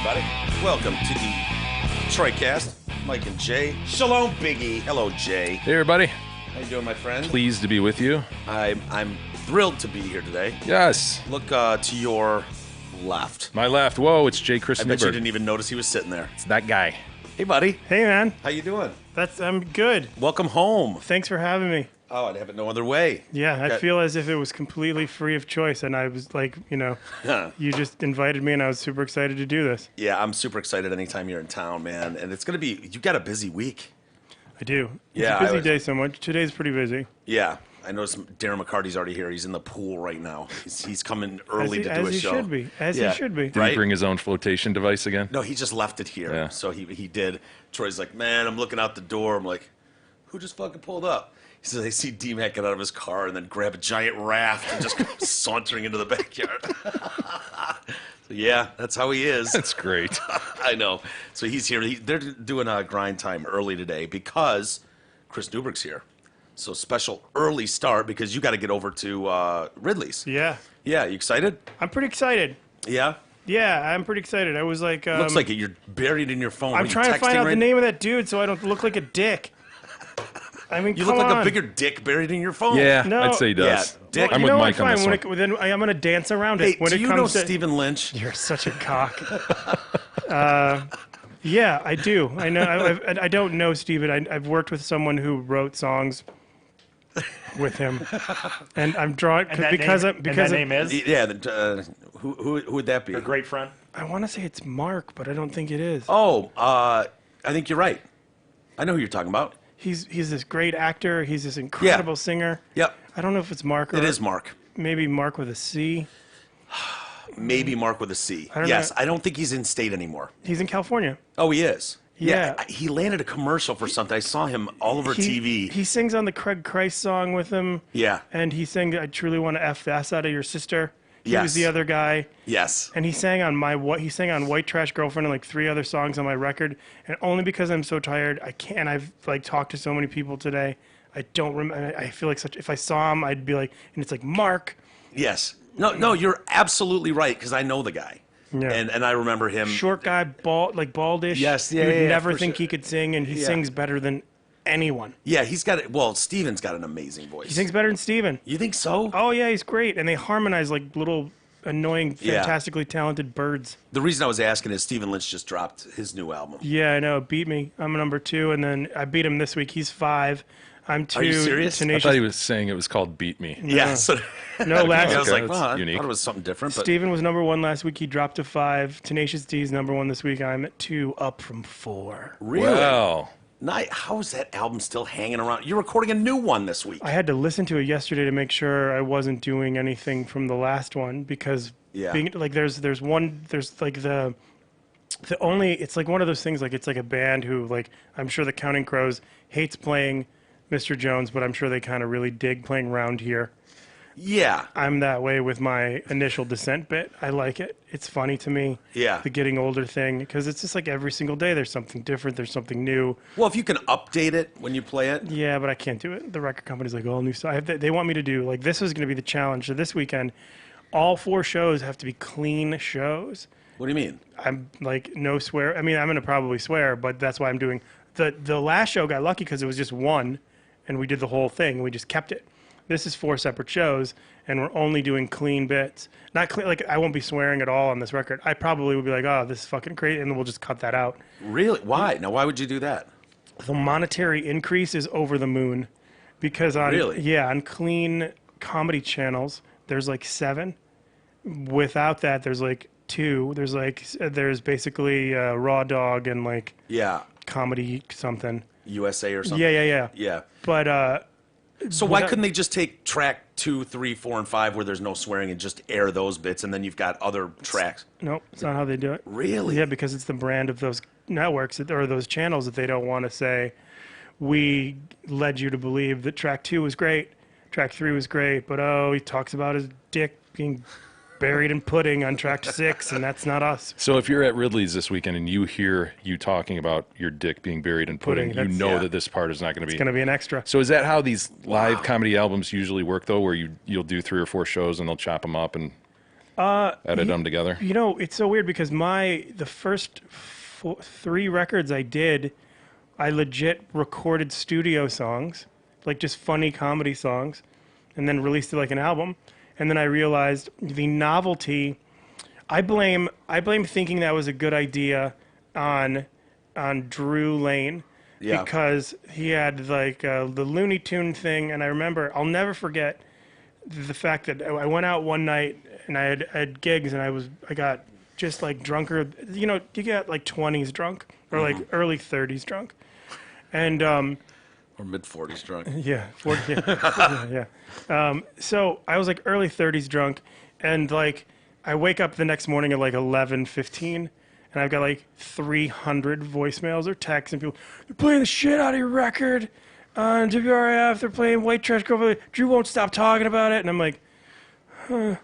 everybody. Welcome to the Troycast. Mike and Jay. Shalom, Biggie. Hello, Jay. Hey, everybody. How you doing, my friend? Pleased to be with you. I'm thrilled to be here today. Yes. Look to your left. My left. Whoa, it's Jay Chris I bet you Newberg. didn't even notice he was sitting there. It's that guy. Hey, buddy. Hey, man. How you doing? I'm good. Welcome home. Thanks for having me. Oh, I'd have it no other way. Yeah, I Got- feel as if it was completely free of choice, and I was like, you just invited me, and I was super excited to do this. Yeah, I'm super excited anytime you're in town, man. And it's going to be, you got a busy week. I do. Yeah, It's a busy was- day so much. Today's pretty busy. Yeah. I noticed Darren McCarty's already here. He's in the pool right now. He's coming early to do as a he show. should be. As Yeah. he should be. Did Right? he bring his own flotation device again? No, he just left it here. Yeah. So he did. Troy's like, man, I'm looking out the door. I'm like, who just fucking pulled up? He says, I see D-Mac get out of his car and then grab a giant raft and just go sauntering into the backyard. So yeah, that's how he is. That's great. I know. So he's here. They're doing a grind time early today because Chris Newberg's here. So special early start because you got to get over to Ridley's. Yeah. Yeah, you excited? I'm pretty excited. Yeah? Yeah, I'm pretty excited. I was like, Looks like it. You're buried in your phone. What I'm are you trying to find texting out right the name of that dude so I don't look like a dick. I mean, You come look like on. a bigger dick buried in your phone. Yeah, No. I'd say he does. Yeah, Dick. I'm you with know Mike what? on Fine. this one. Then I'm going to dance around Hey, it. When do it you comes know to, Stephen Lynch? You're such a cock. Yeah, I do. I know. I don't know Steven. I've worked with someone who wrote songs with him, and I'm drawing because that name is Yeah. Who would that be? a great friend. I want to say it's Mark, but I don't think it is. Oh, I think you're right. I know who you're talking about. He's this great actor. He's this incredible singer. Yep. I don't know if it's Mark or It is Mark. maybe Mark with a C. Maybe Mark with a C. don't Yes. know. I don't think he's in state anymore. He's in California. Oh, he is. Yeah. He landed a commercial for something. I saw him all over TV. He sings on the Craig Christ song with him. Yeah. And he sang "I Truly Want to F the Ass Out of Your Sister." He Yes. was the other guy. Yes. And he sang on White Trash Girlfriend and like 3 other songs on my record. And only because I'm so tired, I can't. I've like talked to so many people today. I don't remember. I feel like if I saw him, I'd be like, and it's like Mark. Yes. No, you're absolutely right because I know the guy. Yeah. And I remember him. Short guy, baldish. Yes, You yeah, would yeah, never for think sure. he could sing, and he Yeah. sings better than anyone. Yeah, he's got it. Well, Steven's got an amazing voice. He sings better than Steven. You think so? Oh yeah, he's great, and they harmonize like little annoying, Yeah. fantastically talented birds. The reason I was asking is Stephen Lynch just dropped his new album. Yeah, I know. Beat me. I'm number 2, and then I beat him this week. He's 5. I'm 2. Are you serious? I Tenacious. thought he was saying it was called Beat Me. Yeah. So No, last I was Okay, like, that's well, I unique. thought it was something different. But Steven was number 1 last week. He dropped to 5. Tenacious D is number 1 this week. I'm at 2, up from 4. really, Wow. how is that album still hanging around? You're recording a new one this week. I had to listen to it yesterday to make sure I wasn't doing anything from the last one because Yeah. being like there's like it's like one of those things like it's like a band who like I'm sure the Counting Crows hates playing Mr. Jones, but I'm sure they kind of really dig playing Round Here. Yeah. I'm that way with my initial Descent bit. I like it. It's funny to me. Yeah. The getting older thing because it's just like every single day there's something different. There's something new. Well, if you can update it when you play it. Yeah, but I can't do it. The record company's like, all new stuff. They want me to do, like, this is going to be the challenge. So this weekend, all 4 shows have to be clean shows. What do you mean? I'm like, no swear. I mean, I'm going to probably swear, but that's why I'm doing. The last show got lucky because it was just 1, and we did the whole thing. We just kept it. This is 4 separate shows, and we're only doing clean bits. Not clean, like, I won't be swearing at all on this record. I probably would be like, oh, this is fucking crazy, and then we'll just cut that out. Really? Why? Now, why would you do that? The monetary increase is over the moon because on Really? on clean comedy channels there's like 7. Without that there's like 2. There's basically Raw Dog and like Yeah. comedy something. USA or something? Yeah. Yeah. But So why Without- couldn't they just take track 2, 3, 4, and 5 where there's no swearing and just air those bits and then you've got other tracks? nope, it's not how they do it. Really? Yeah, because it's the brand of those networks or those channels that they don't want to say we led you to believe that track 2 was great, track 3 was great, but oh, he talks about his dick being buried in pudding on track 6, and that's not us. So if you're at Ridley's this weekend and you hear you talking about your dick being buried in pudding, Pudding, you that's- know yeah. that this part is not going to be. It's going to be an extra. So is that how these live comedy albums usually work, though, where you'll do 3 or 4 shows and they'll chop them up and Edit them together. You know, it's so weird because the first 3 records I did, I legit recorded studio songs, like just funny comedy songs, and then released it like an album. And then I realized the novelty. I blame thinking that was a good idea on Drew Lane. Yeah. Because he had like the Looney Tune thing, and I remember, I'll never forget the fact that I went out one night and I had gigs, and I got just like drunker. You know, you get like 20s drunk or like early 30s drunk, and Or mid 40s drunk. yeah, 40, yeah. So I was like early 30s drunk, and like I wake up the next morning at like 11:15. And I've got like 300 voicemails or texts, and people, they're playing the shit out of your record on WRF. They're playing White Trash Cover. Drew won't stop talking about it. And I'm like, huh.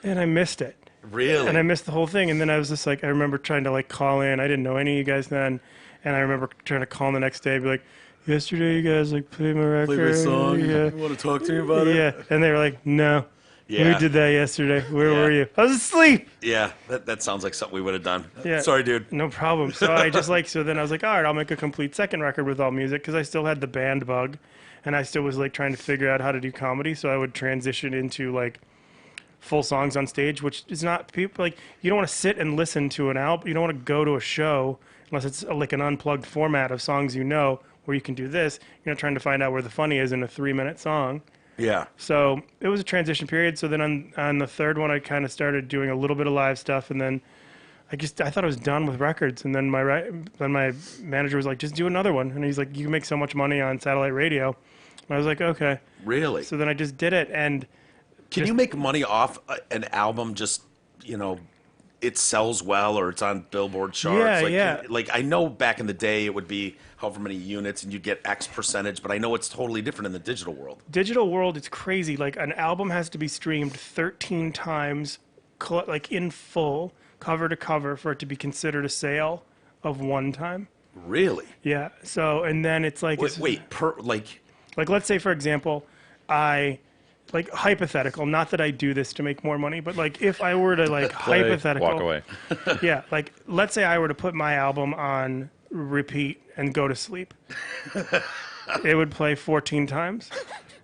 And I missed it. Really? And I missed the whole thing. And then I was just like, I remember trying to like call in. I didn't know any of you guys then. And I remember trying to call in the next day and be like, yesterday you guys like played my record. Play my song. Yeah. You want to talk to me about it? Yeah. And they were like, no. Yeah. We did that yesterday. Where Yeah. were you? I was asleep. Yeah, that sounds like something we would have done. Yeah. Sorry, dude. No problem. So I just like, so then I was like, all right, I'll make a complete second record with all music, because I still had the band bug, and I still was like trying to figure out how to do comedy. So I would transition into like full songs on stage, which is not, people like, you don't want to sit and listen to an album. You don't want to go to a show unless it's like an unplugged format of songs, you know, where you can do this. You're not trying to find out where the funny is in a 3-minute song. Yeah. So it was a transition period. So then on the third one, I kind of started doing a little bit of live stuff, and then I thought I was done with records. And then my manager was like, just do another one. And he's like, you can make so much money on satellite radio. And I was like, okay. Really? So then I just did it, and Can you make money off an album just, you know, it sells well or it's on Billboard charts? Yeah, like, yeah. Like, I know back in the day it would be however many units and you get X percentage, but I know it's totally different in the digital world. digital world, it's crazy. Like an album has to be streamed 13 times, like in full, cover to cover, for it to be considered a sale of one time. Really? Yeah. So, and then it's like, like let's say, for example, like hypothetical, not that I do this to make more money, but like if I were to like Play, hypothetical, walk away. yeah, like let's say I were to put my album on repeat and go to sleep, it would play 14 times,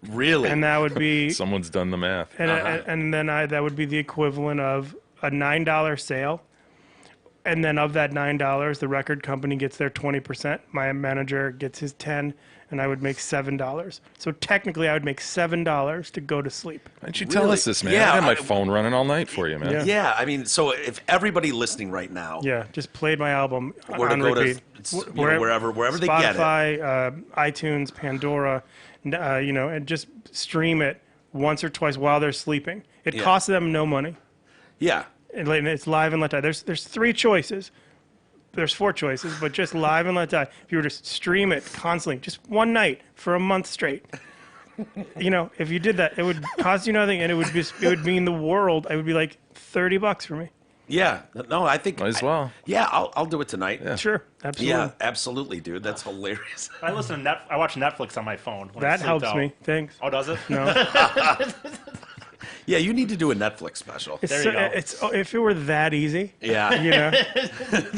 Really? and that would be, Someone's done the math. and then that would be the equivalent of a $9 sale. And then of that $9, the record company gets their 20%. My manager gets his 10, and I would make $7. So technically, I would make $7 to go to sleep. Why didn't you tell Really? us this, man? Yeah, I had my I- phone running all night for you, man. Yeah. Yeah, I mean, so if everybody listening right now Yeah, just played my album were to on go to repeat. wherever they get it. Spotify, iTunes, Pandora, you know, and just stream it once or twice while they're sleeping. It Yeah. costs them no money. Yeah. And it's live and let die. There's 3 choices. There's 4 choices, but just live and let die. If you were to stream it constantly, just one night for a month straight, you know, if you did that, it would cost you nothing, and it would mean the world. It would be like $30 for me. Yeah. No, I think Might as well. I'll do it tonight. Yeah. Sure, absolutely. Absolutely, dude. That's hilarious. I listen to I watch Netflix on my phone. When I That sleep helps out. me. Thanks. Oh, does it? No, Yeah, you need to do a Netflix special. it's, There you go. it's if it were that easy, Yeah. you know.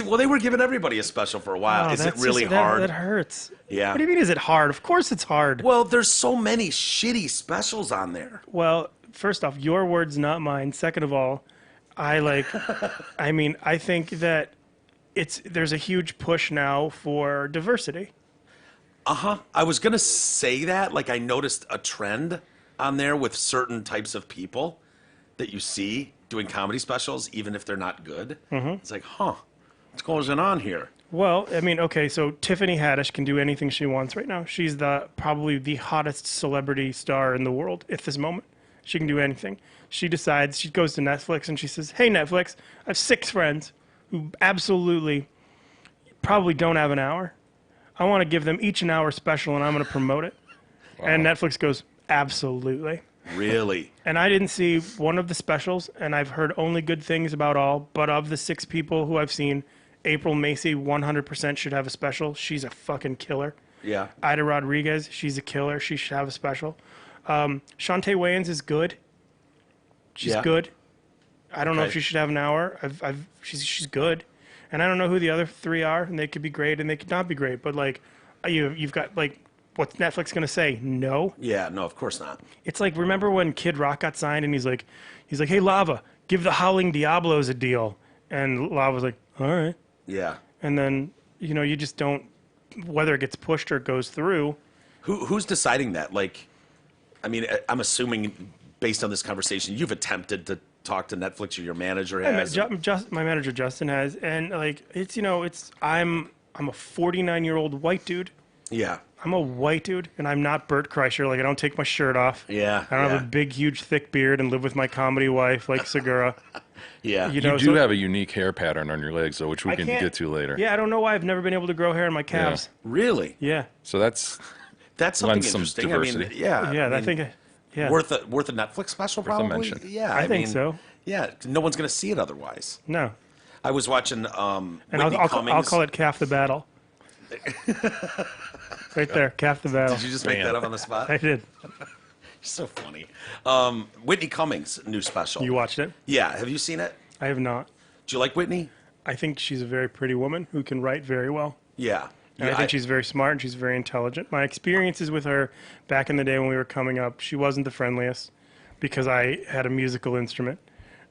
Well, they were giving everybody a special for a while. Oh, Is it that's really just- hard? That hurts. Yeah. What do you mean? Is it hard? Of course, it's hard. Well, there's so many shitty specials on there. Well, first off, your words, not mine. Second of all, I mean, I think that there's a huge push now for diversity. I was gonna say that. Like, I noticed a trend on there with certain types of people that you see doing comedy specials, even if they're not good. Mm-hmm. It's like, what's going on here? Well, I mean, okay, so Tiffany Haddish can do anything she wants right now. She's probably the hottest celebrity star in the world at this moment. She can do anything. She decides, she goes to Netflix and she says, hey, Netflix, I have 6 friends who absolutely probably don't have an hour. I want to give them each an hour special, and I'm going to promote it. And Netflix goes, absolutely. Really? And I didn't see one of the specials, and I've heard only good things about all. But of the 6 people who I've seen, April Macy 100% should have a special. She's a fucking killer. Yeah. Ida Rodriguez, she's a killer. She should have a special. Shantae Wayans is good. She's Yeah. good. I don't know if Okay. she should have an hour. She's good, and I don't know who the other three are, and they could be great and they could not be great. But like, you've got like, what's Netflix gonna say? No. Yeah, no, of course not. It's like, remember when Kid Rock got signed and he's like, hey Lava, give the Howling Diablos a deal, and Lava's like, all right, Yeah. and then you just don't, whether it gets pushed or it goes through. Who's deciding that? Like, I mean, I'm assuming based on this conversation, you've attempted to talk to Netflix or your manager has. My manager Justin has, and like it's I'm a 49-year-old white dude. Yeah. I'm a white dude, and I'm not Bert Kreischer. Like, I don't take my shirt off. Yeah, I don't yeah. have a big, huge, thick beard and live with my comedy wife like Segura. Yeah. You You know, do so- have a unique hair pattern on your legs, though, which we I can can't- get to later. Yeah, I don't know why I've never been able to grow hair in my calves. Really? Yeah, So that's That's something Lends some interesting. I mean, diversity. yeah. yeah. I I mean, think, yeah. worth a Netflix special, a probably. mention. Yeah, I think mean, so. Yeah, no one's gonna see it otherwise. No, I was watching and Whitney I'll Cummings. call it Calf the Battle. Right there, Calf the Battle. Did you just make Man. that up on the spot? I did. So funny. Whitney Cummings' new special. You watched it? Yeah, have you seen it? I have not. Do you like Whitney? I think she's a very pretty woman who can write very well. Yeah. And I think she's very smart and she's very intelligent. My experiences with her back in the day when we were coming up, she wasn't the friendliest because I had a musical instrument.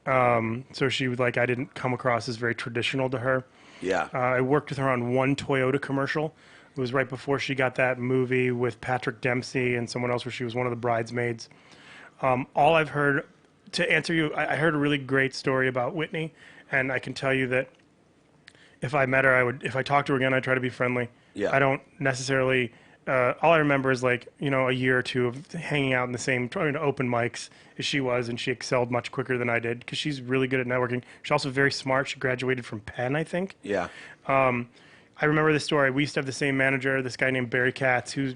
So she was like, I didn't come across as very traditional to her. Yeah. I worked with her on one Toyota commercial. It was right before she got that movie with Patrick Dempsey and someone else where she was one of the bridesmaids. All I've heard, to answer you, I heard a really great story about Whitney, and I can tell you that if I met her, if I talked to her again, I'd try to be friendly. Yeah. I don't necessarily, all I remember is like, a year or two of hanging out in the same, trying to open mics as she was, and she excelled much quicker than I did because she's really good at networking. She's also very smart. She graduated from Penn, I think. yeah. I remember this story. We used to have the same manager, this guy named Barry Katz, who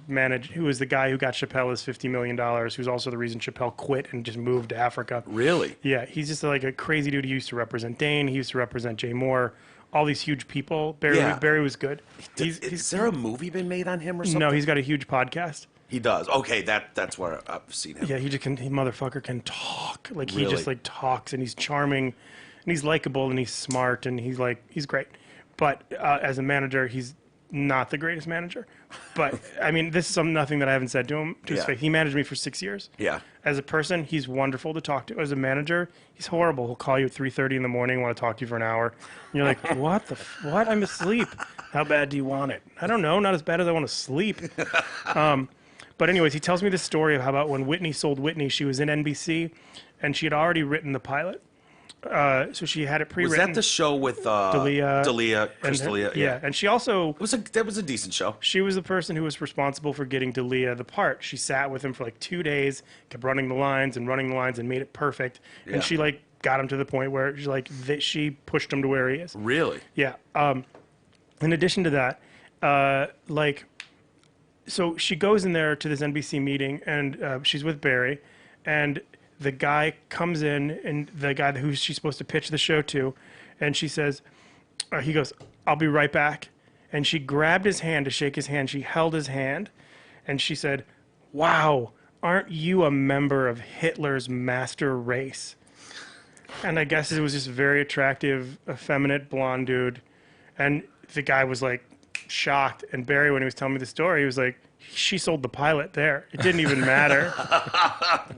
was the guy who got Chappelle his $50 million, who's also the reason Chappelle quit and just moved to Africa. Really? Yeah, he's just like a crazy dude. He used to represent Dane. He used to represent Jay Moore. All these huge people. Yeah. Barry was good. Is there a movie been made on him or something? No, he's got a huge podcast. He does. Okay, that's where I've seen him. Yeah, he motherfucker can talk. Like he Really? just like talks, and he's charming, and he's likable, and he's smart, and he's great. But as a manager, he's not the greatest manager. But I mean, this is nothing that I haven't said to him to his Yeah. face. He managed me for 6 years. Yeah. As a person, he's wonderful to talk to. As a manager, he's horrible. He'll call you at 3:30 in the morning, want to talk to you for an hour. And you're like, what? I'm asleep. How bad do you want it? I don't know. Not as bad as I want to sleep. But anyways, he tells me this story of how about when Whitney sold Whitney, she was in NBC, and she had already written the pilot. So she had it Was pre-written. that the show with Chris D'Elia? Yeah, and she also That was a decent show. she was the person who was responsible for getting D'Elia the part. She sat with him for like 2 days, kept running the lines and made it perfect. Yeah. And she like got him to the point where she's like she pushed him to where he is. Really? Yeah. In addition to that, so she goes in there to this NBC meeting, and she's with Barry, and the guy comes in, and the guy who she's supposed to pitch the show to, and she says, he goes, "I'll be right back." And she grabbed his hand to shake his hand. She held his hand, and she said, "Wow, aren't you a member of Hitler's master race?" And I guess it was just a very attractive, effeminate blonde dude. And the guy was like shocked. And Barry, when he was telling me the story, he was like, she sold the pilot there. It didn't even matter.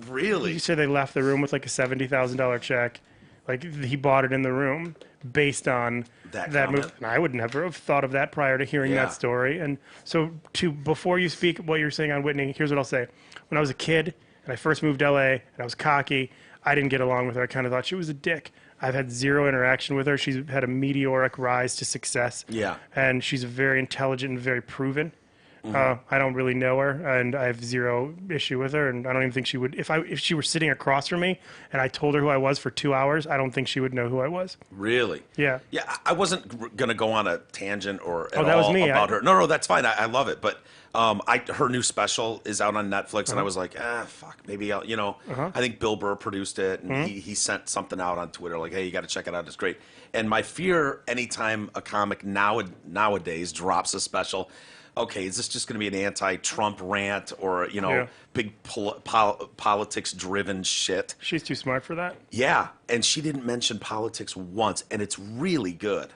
Really? He said they left the room with like a $70,000 check. Like he bought it in the room based on That that comment. move. And I would never have thought of that prior to hearing Yeah. that story. And so before you speak what you're saying on Whitney, here's what I'll say. When I was a kid and I first moved to LA and I was cocky, I didn't get along with her. I kind of thought she was a dick. I've had zero interaction with her. She's had a meteoric rise to success. Yeah. And she's very intelligent and very proven. I don't really know her, and I have zero issue with her, and I don't even think she would. If she were sitting across from me and I told her who I was for 2 hours, I don't think she would know who I was. Really? Yeah. Yeah, I wasn't going to go on a tangent or at that was all me. about her. No, that's fine. I love it. But her new special is out on Netflix, and I was like, fuck, maybe I'll, I think Bill Burr produced it, and he sent something out on Twitter like, hey, you got to check it out. It's great. And my fear anytime a comic nowadays drops a special, okay, is this just going to be an anti-Trump rant or, Yeah. big politics-driven shit? She's too smart for that. Yeah, and she didn't mention politics once, and it's really good.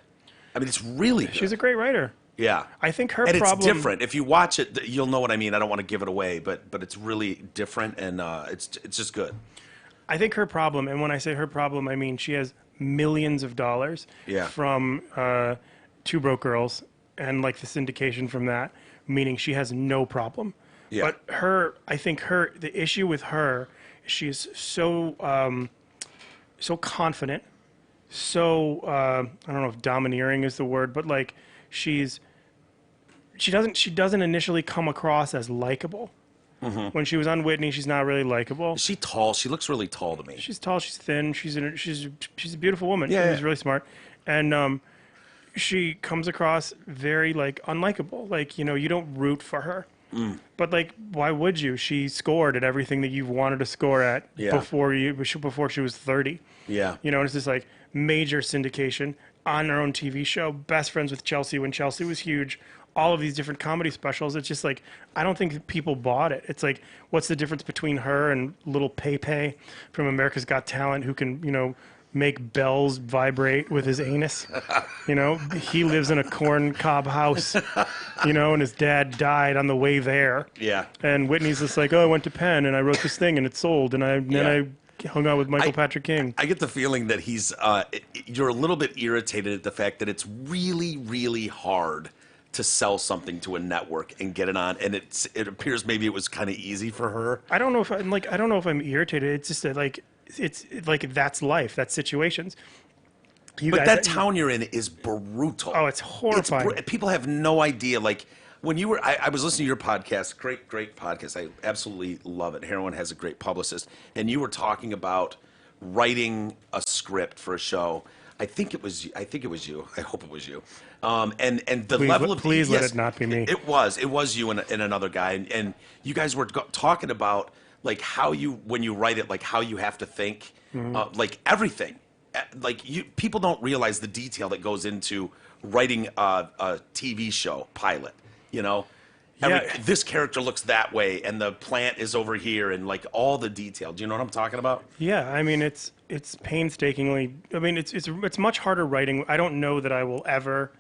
I mean, it's really good. She's a great writer. Yeah. I think her and problem. it's different. If you watch it, you'll know what I mean. I don't want to give it away, but it's really different, and it's just good. I think her problem, and when I say her problem, I mean she has millions of dollars Yeah. from Two Broke Girls and like the syndication from that, meaning she has no problem. Yeah. But I think the issue with her, she is so so confident, so I don't know if domineering is the word, but like she doesn't initially come across as likable. Mm-hmm. When she was on Whitney, she's not really likable. Is she tall? She looks really tall to me. She's tall. She's thin. She's a beautiful woman. Yeah, She's yeah. really smart, and she comes across very like unlikable. Like you don't root for her. Mm. But like, why would you? She scored at everything that you've wanted to score at Yeah. before she was 30. Yeah. And it's this like major syndication on her own TV show, best friends with Chelsea when Chelsea was huge. All of these different comedy specials. It's just like, I don't think people bought it. It's like, what's the difference between her and little Pepe from America's Got Talent who can, make bells vibrate with his anus? He lives in a corn cob house, and his dad died on the way there. Yeah. And Whitney's just like, oh, I went to Penn and I wrote this thing and it sold. And then I hung out with Michael Patrick King. I get the feeling that you're a little bit irritated at the fact that it's really, really hard to sell something to a network and get it on, and it appears maybe it was kind of easy for her. I don't know if I'm irritated. It's just that it's like that's life. That's situations. But that town you're in is brutal. Oh, it's horrifying. People have no idea. Like when you were, I was listening to your podcast. Great podcast. I absolutely love it. Heroin has a great publicist, and you were talking about writing a script for a show. I think it was you. I hope it was you. And the level of please let it not be me. It was you and another guy, and you guys were talking about like how when you write it, like how you have to think, like everything. Like people don't realize the detail that goes into writing a TV show pilot. This character looks that way, and the plant is over here, and like all the detail. Do you know what I'm talking about? Yeah, I mean it's painstakingly. I mean it's much harder writing. I don't know that I will ever.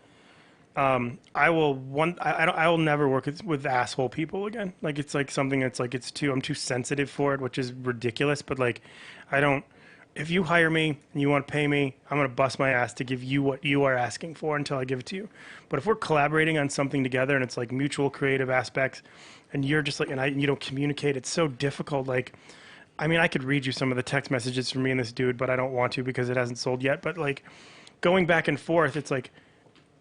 I will never work with asshole people again. Like it's like something that's like I'm too sensitive for it, which is ridiculous. But like I don't. If you hire me and you want to pay me, I'm going to bust my ass to give you what you are asking for until I give it to you. But if we're collaborating on something together and it's like mutual creative aspects and you're just like, you don't communicate, it's so difficult. Like, I mean, I could read you some of the text messages from me and this dude, but I don't want to because it hasn't sold yet. But like going back and forth, it's like,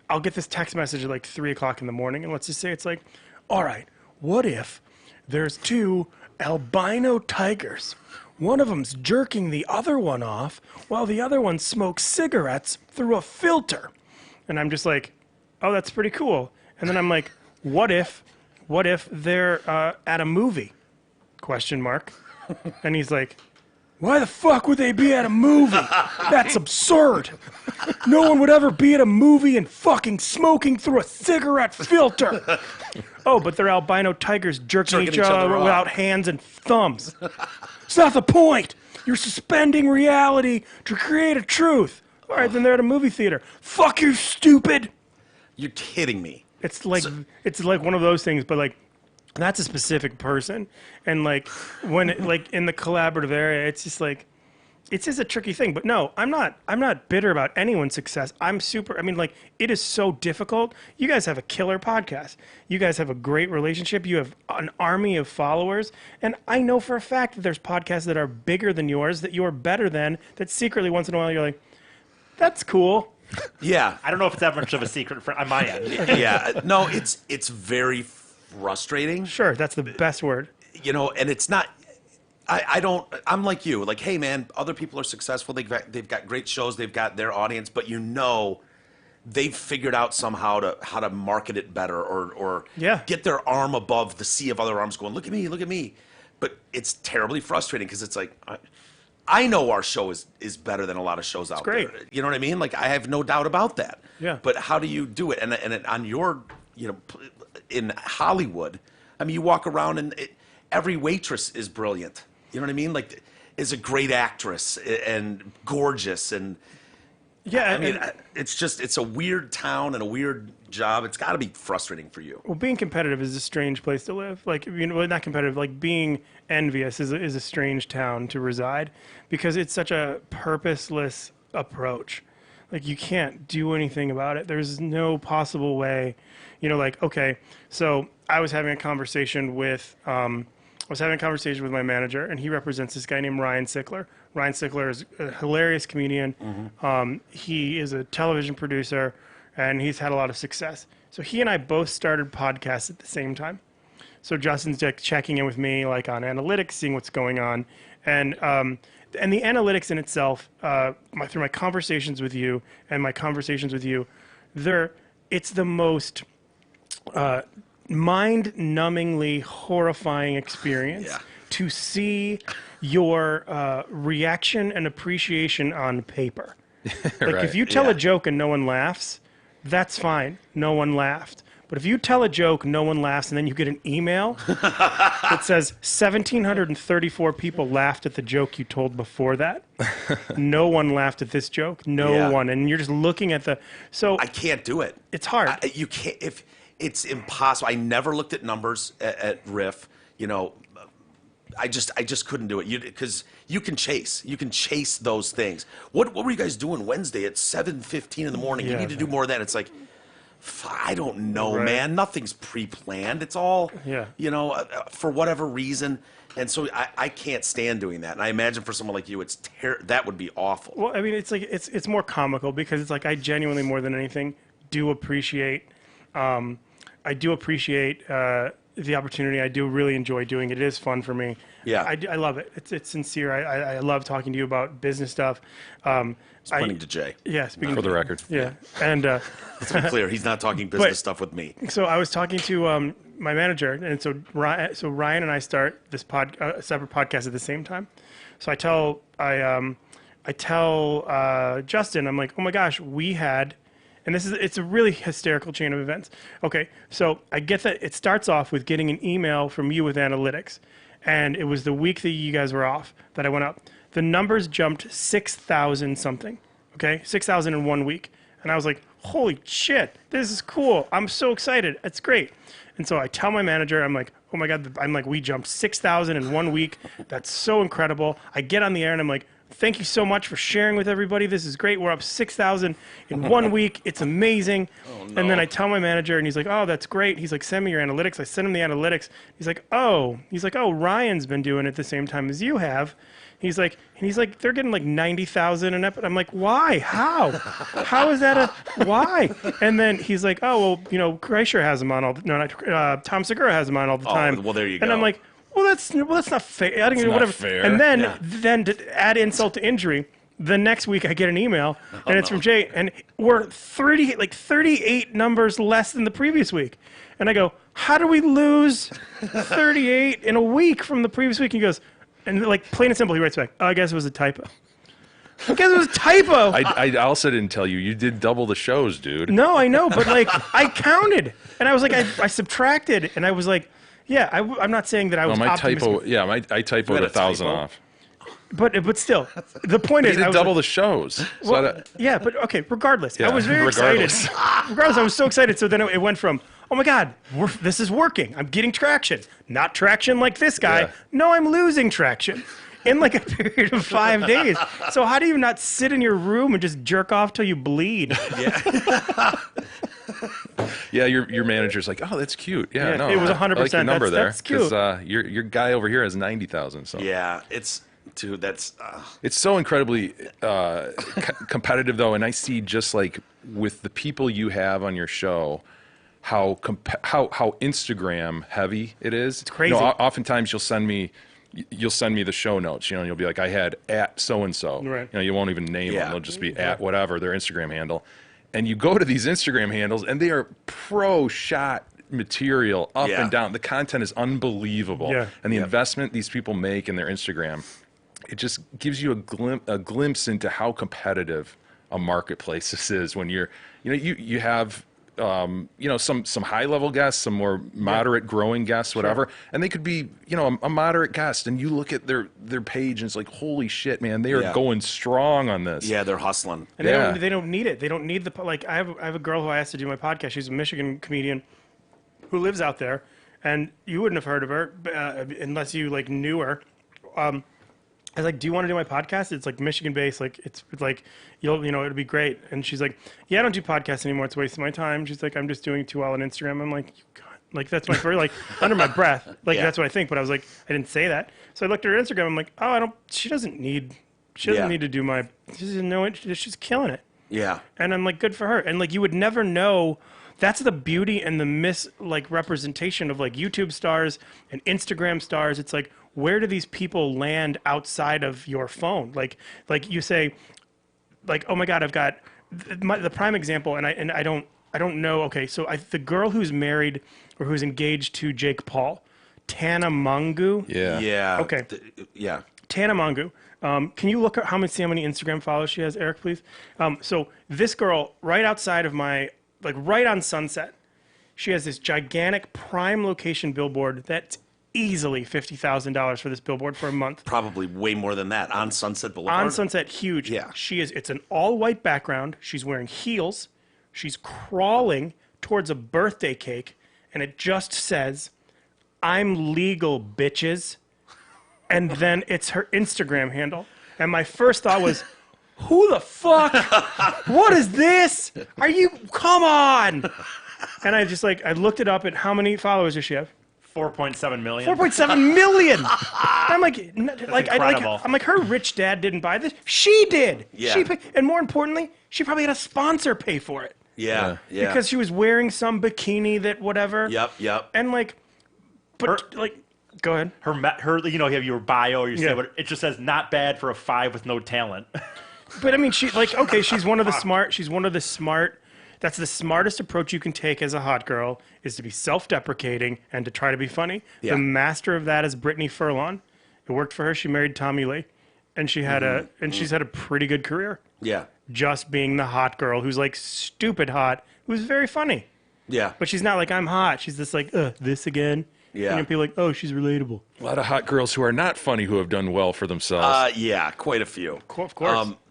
I'll get this text message at like 3 o'clock in the morning. And let's just say it's like, all right, what if there's 2 albino tigers? One of them's jerking the other one off while the other one smokes cigarettes through a filter. And I'm just like, oh, that's pretty cool. And then I'm like, what if they're at a movie? ? And he's like, why the fuck would they be at a movie? That's absurd. No one would ever be at a movie and fucking smoking through a cigarette filter. Oh, but they're albino tigers jerking each other off without hands and thumbs. It's not the point. You're suspending reality to create a truth. All right, then they're at a movie theater. Fuck you, stupid. You're kidding me. It's like one of those things, but like that's a specific person, and like when like in the collaborative area, it's just like it's just a tricky thing. But no, I'm not bitter about anyone's success. I mean, like it is so difficult. You guys have a killer podcast. You guys have a great relationship. You have an army of followers, and I know for a fact that there's podcasts that are bigger than yours, that you're better than. That secretly once in a while you're like, that's cool. Yeah. I don't know if it's that much of a secret on my end. Yeah. No, it's very frustrating. Sure, that's the best word. And it's not. I'm like you. Like, hey, man, other people are successful. They've got great shows. They've got their audience, but they've figured out somehow how to market it better or get their arm above the sea of other arms going, look at me, look at me. But it's terribly frustrating because it's like, I know our show is better than a lot of shows out great. there. You know what I mean? Like, I have no doubt about that. Yeah. But how do you do it? And on your, in Hollywood, I mean, you walk around and every waitress is brilliant. You know what I mean? Like, is a great actress and gorgeous. And Yeah, I mean, and- it's a weird town and a weird job. It's got to be frustrating for you. well, being competitive is a strange place to live. Like, well, not competitive. Like, being envious is a strange town to reside because it's such a purposeless approach. Like, you can't do anything about it. There's no possible way. Like, okay, so I was having a conversation with my manager, and he represents this guy named Ryan Sickler. Ryan Sickler is a hilarious comedian. He is a television producer, and he's had a lot of success. So he and I both started podcasts at the same time. So Justin's like checking in with me, like on analytics, seeing what's going on, and the analytics in itself, through my conversations with you and my conversations with you, it's the most mind-numbingly horrifying experience Yeah. to see your reaction and appreciation on paper. Like, Right. if you tell Yeah. a joke and no one laughs, that's fine. No one laughed. But if you tell a joke, no one laughs, and then you get an email that says 1,734 people laughed at the joke you told before that. No one laughed at this joke. No Yeah. one. And you're just looking at so I can't do it. it's hard. You can't. If it's impossible. I never looked at numbers at Riff. I just couldn't do it. Because you can chase those things. What were you guys doing Wednesday at 7:15 in the morning? You Yeah. need to do more of that. It's like, I don't know, Right. man. Nothing's pre-planned. It's all, Yeah. for whatever reason. And so I can't stand doing that. And I imagine for someone like you, that would be awful. Well, I mean, it's like it's more comical because it's like I genuinely, more than anything, do appreciate. I do appreciate the opportunity. I do really enjoy doing it. It is fun for me. Yeah. I love it. It's sincere. I love talking to you about business stuff. Pointing to Jay. Yeah, speaking For the record. Yeah, and Let's be clear. He's not talking business stuff with me. so I was talking to my manager, and so Ryan and I start this separate podcast at the same time. So I tell Justin, I'm like, oh my gosh, we had, and it's a really hysterical chain of events. Okay, so I get that it starts off with getting an email from you with analytics, and it was the week that you guys were off that I went up. The numbers jumped 6,000 something. Okay, 6,000 in 1 week, and I was like, holy shit, this is cool. I'm so excited. It's great. And so I tell my manager, I'm like, oh my God, we jumped 6,000 in 1 week. That's so incredible. I get on the air and I'm like, thank you so much for sharing with everybody. This is great. We're up 6,000 in 1 week. It's amazing. And then I tell my manager and he's like, oh, that's great. He's like, send me your analytics. I send him the analytics. He's like, oh, Ryan's been doing it the same time as you have. He's like, they're getting like 90,000 an episode. I'm like, why? How? How is that why? And then he's like, oh, well, Kreischer has them on all the, no, not, Tom Segura has them on all the time. Well, there you And go. I'm like, well, that's not fair. I don't not whatever. fair. And then to add insult to injury, the next week I get an email and it's from Jay, and we're 38 numbers less than the previous week. And I go, how do we lose 38 in a week from the previous week? He goes, and like plain and simple, he writes back, oh, I guess it was a typo. I guess it was a typo. I also didn't tell you. You did double the shows, dude. No, I know, but like I counted, and I was like, I subtracted, and I was like, yeah, I'm not saying that I was My optimistic, typo, yeah, I typoed had a 1,000 typo? off. but still, the point You is, I did was double like, the shows. So well, yeah, but okay, regardless, I Yeah, was very regardless. excited. Regardless, I was so excited. So then it went from, oh my God, this is working. I'm getting traction. Not traction like this guy. Yeah. No, I'm losing traction. In like a period of 5 days. So how do you not sit in your room and just jerk off till you bleed? Yeah, your manager's like, oh, that's cute. Yeah, Yeah, no, it was I like 100%. your number That's there cute. your guy over here has 90,000. So Yeah, dude, that's it's so incredibly competitive though, and I see just like with the people you have on your show, how Instagram heavy it is. It's crazy. Oftentimes you'll send me the show notes, and you'll be like, I had at so and so. Right. You won't even name Yeah. them; they'll just be at whatever their Instagram handle. And you go to these Instagram handles, and they are pro shot material up Yeah. and down. The content is unbelievable, Yeah. and the investment these people make in their Instagram, it just gives you a glimpse into how competitive a marketplace this is. When you have some high level guests, some more moderate growing guests, whatever, and they could be a moderate guest, and you look at their page and it's like, holy shit, man, they are Yeah. going strong on this. Yeah, they're hustling. And Yeah. they don't need it. They don't need the like. I have a girl who I asked to do my podcast. She's a Michigan comedian who lives out there, and you wouldn't have heard of her unless you like knew her. I was like, "Do you want to do my podcast? It's like Michigan based. Like it's like it'll be great." And she's like, "Yeah, I don't do podcasts anymore. It's wasting my time." She's like, "I'm just doing too well on Instagram." I'm like, "You God." Like that's my first like under my breath. Like Yeah. that's what I think. But I was like, I didn't say that. So I looked at her Instagram. I'm like, "Oh, I don't. She doesn't need to do my. She doesn't know it. She's killing it." Yeah. And I'm like, good for her. And like, you would never know. That's the beauty and the representation of like YouTube stars and Instagram stars. It's like, where do these people land outside of your phone? Like you say, like, oh my God, I've got the prime example. And I don't know. Okay. So the girl who's married or who's engaged to Jake Paul, Tana Mongeau. Yeah. Yeah. Okay. Yeah. Tana Mongeau. Can you look at see how many Instagram followers she has, Eric, please? So this girl, right outside of right on Sunset, she has this gigantic prime location billboard that's easily $50,000 for this billboard for a month. Probably way more than that on Sunset Boulevard. On Sunset, huge. Yeah. It's an all-white background. She's wearing heels. She's crawling towards a birthday cake, and it just says, "I'm legal, bitches." And then it's her Instagram handle. And my first thought was, who the fuck? What is this? Come on. And I looked it up at how many followers does she have? 4.7 million. 4.7 million. I'm incredible. I'm like, her rich dad didn't buy this. She did. Yeah. And more importantly, she probably had a sponsor pay for it. Yeah. Yeah. Because she was wearing some bikini that whatever. Yep. And go ahead. Her, you have your bio, or you say, Yeah. what it just says, not bad for a 5 with no talent. But I mean, she's one of the smart. She's one of the smart. That's the smartest approach you can take as a hot girl, is to be self-deprecating and to try to be funny. Yeah. The master of that is Brittany Furlan. It worked for her. She married Tommy Lee, and she's had a pretty good career. Yeah. Just being the hot girl who's like stupid hot, who's very funny. Yeah. But she's not like, I'm hot. She's just like, this again. Yeah. And people are like, oh, she's relatable. A lot of hot girls who are not funny who have done well for themselves. Yeah, quite a few. Of course.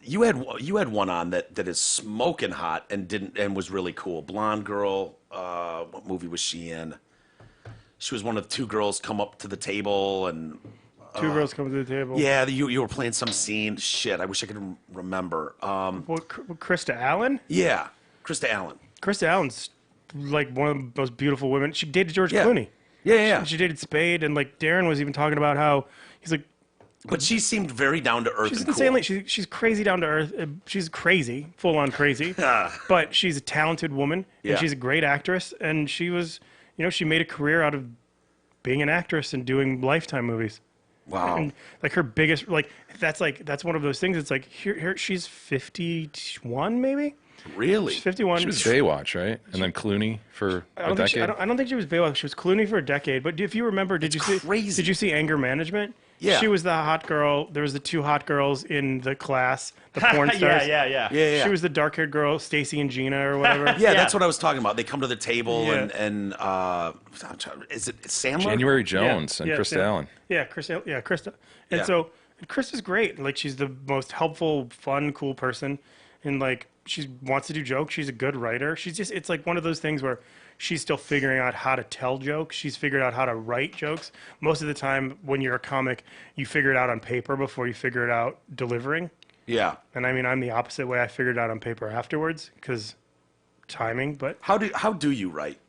You had one on that is smoking hot and was really cool. Blonde girl. What movie was she in? She was one of the two girls come up to the table and. Two girls come to the table. Yeah, you were playing some scene. Shit, I wish I could remember. Krista Allen? Yeah, Krista Allen. Krista Allen's like one of the most beautiful women. She dated George Yeah. Clooney. Yeah. She dated Spade, and like Darren was even talking about how he's like, But she seemed very down to earth she's and insanely, cool. she's crazy down to earth. She's crazy, full on crazy, but she's a talented woman, and Yeah. she's a great actress. And she was, she made a career out of being an actress and doing Lifetime movies. Wow. And like her biggest, that's one of those things. It's like here she's 51 maybe. Really? She's 51. She was Baywatch, right? And then Clooney for a decade. I don't think she was Baywatch. She was Clooney for a decade. But if you remember, did you see Anger Management? Yeah. She was the hot girl. There was the two hot girls in the class, the porn stars. Yeah. She was the dark-haired girl, Stacy and Gina or whatever. Yeah, that's what I was talking about. They come to the table Yeah. and is it Sandler? January Jones and Krista Allen. Yeah, Krista. And Yeah. so Krista's great. Like she's the most helpful, fun, cool person, and like she wants to do jokes. She's a good writer. It's like one of those things where she's still figuring out how to tell jokes. She's figured out how to write jokes. Most of the time, when you're a comic, you figure it out on paper before you figure it out delivering. Yeah. And I mean, I'm the opposite way. I figured it out on paper afterwards because timing. But How do you write?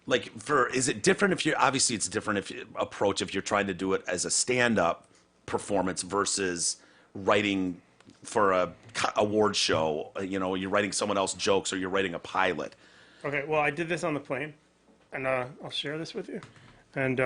Like is it different if you're obviously it's different if you approach if you're trying to do it as a stand-up performance versus writing for a award show, you're writing someone else's jokes or you're writing a pilot. okay, well, I did this on the plane, and I'll share this with you. And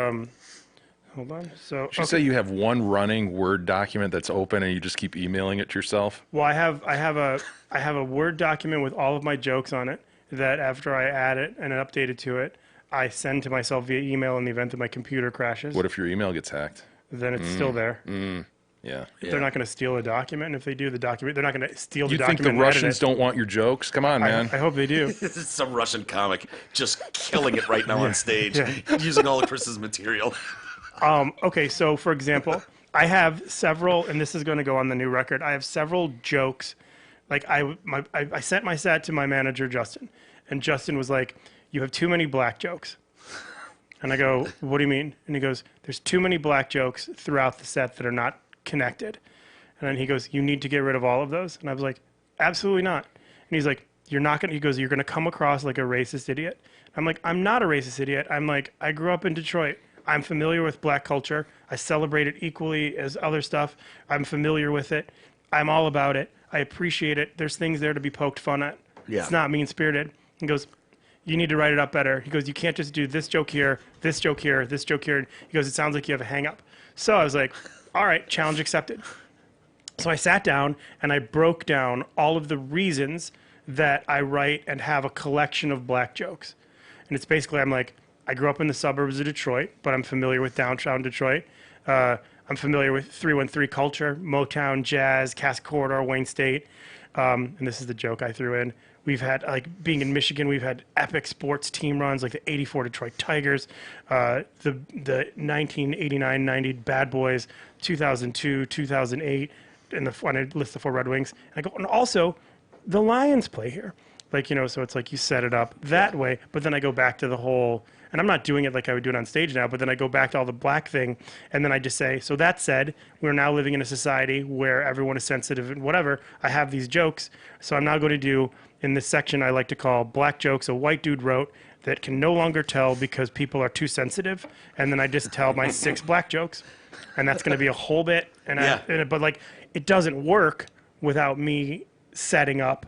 hold on. So Did you say you have one running Word document that's open and you just keep emailing it to yourself? well, I have a Word document with all of my jokes on it that after I add it and update it to it, I send to myself via email in the event that my computer crashes. What if your email gets hacked? Then it's still there. Yeah. They're not going to steal a document. And if they do the document, they're not going to steal the You think document. the Russians don't want your jokes? Come on, man. I hope they do. This is some Russian comic just killing it right now on stage, Yeah. using all of Chris's material. Okay, so for example, I have several, and this is going to go on the new record. I have several jokes. Like I sent my set to my manager Justin, and Justin was like, "You have too many black jokes." And I go, "What do you mean?" And he goes, "There's too many black jokes throughout the set that are not connected." And then he goes, "You need to get rid of all of those." And I was like, "Absolutely not." And he's like, "You're not going to," he goes, "You're going to come across like a racist idiot." I'm like, "I'm not a racist idiot." I'm like, "I grew up in Detroit. I'm familiar with black culture. I celebrate it equally as other stuff. I'm familiar with it. I'm all about it. I appreciate it. There's things there to be poked fun at. Yeah. It's not mean-spirited." He goes, "You need to write it up better." He goes, "You can't just do this joke here, this joke here, this joke here." He goes, "It sounds like you have a hang-up." So I was like, all right, challenge accepted. So I sat down and I broke down all of the reasons that I write and have a collection of black jokes. And it's basically, I'm like, I grew up in the suburbs of Detroit, but I'm familiar with downtown Detroit. I'm familiar with 313 culture, Motown, jazz, Cass Corridor, Wayne State. And this is the joke I threw in. We've had, like, being in Michigan, we've had epic sports team runs, like the '84 Detroit Tigers, the 1989-90 Bad Boys, 2002, 2008, and when I list the 4 Red Wings. And I go, and also, the Lions play here. Like, you know, so it's like you set it up that way, but then I go back to the whole, and I'm not doing it like I would do it on stage now, but then I go back to all the black thing, and then I just say, so that said, we're now living in a society where everyone is sensitive and whatever. I have these jokes, so I'm now going to do, in this section I like to call black jokes a white dude wrote that can no longer tell because people are too sensitive, and then I just tell my 6 black jokes, and that's going to be a whole bit, and Yeah. but like, it doesn't work without me setting up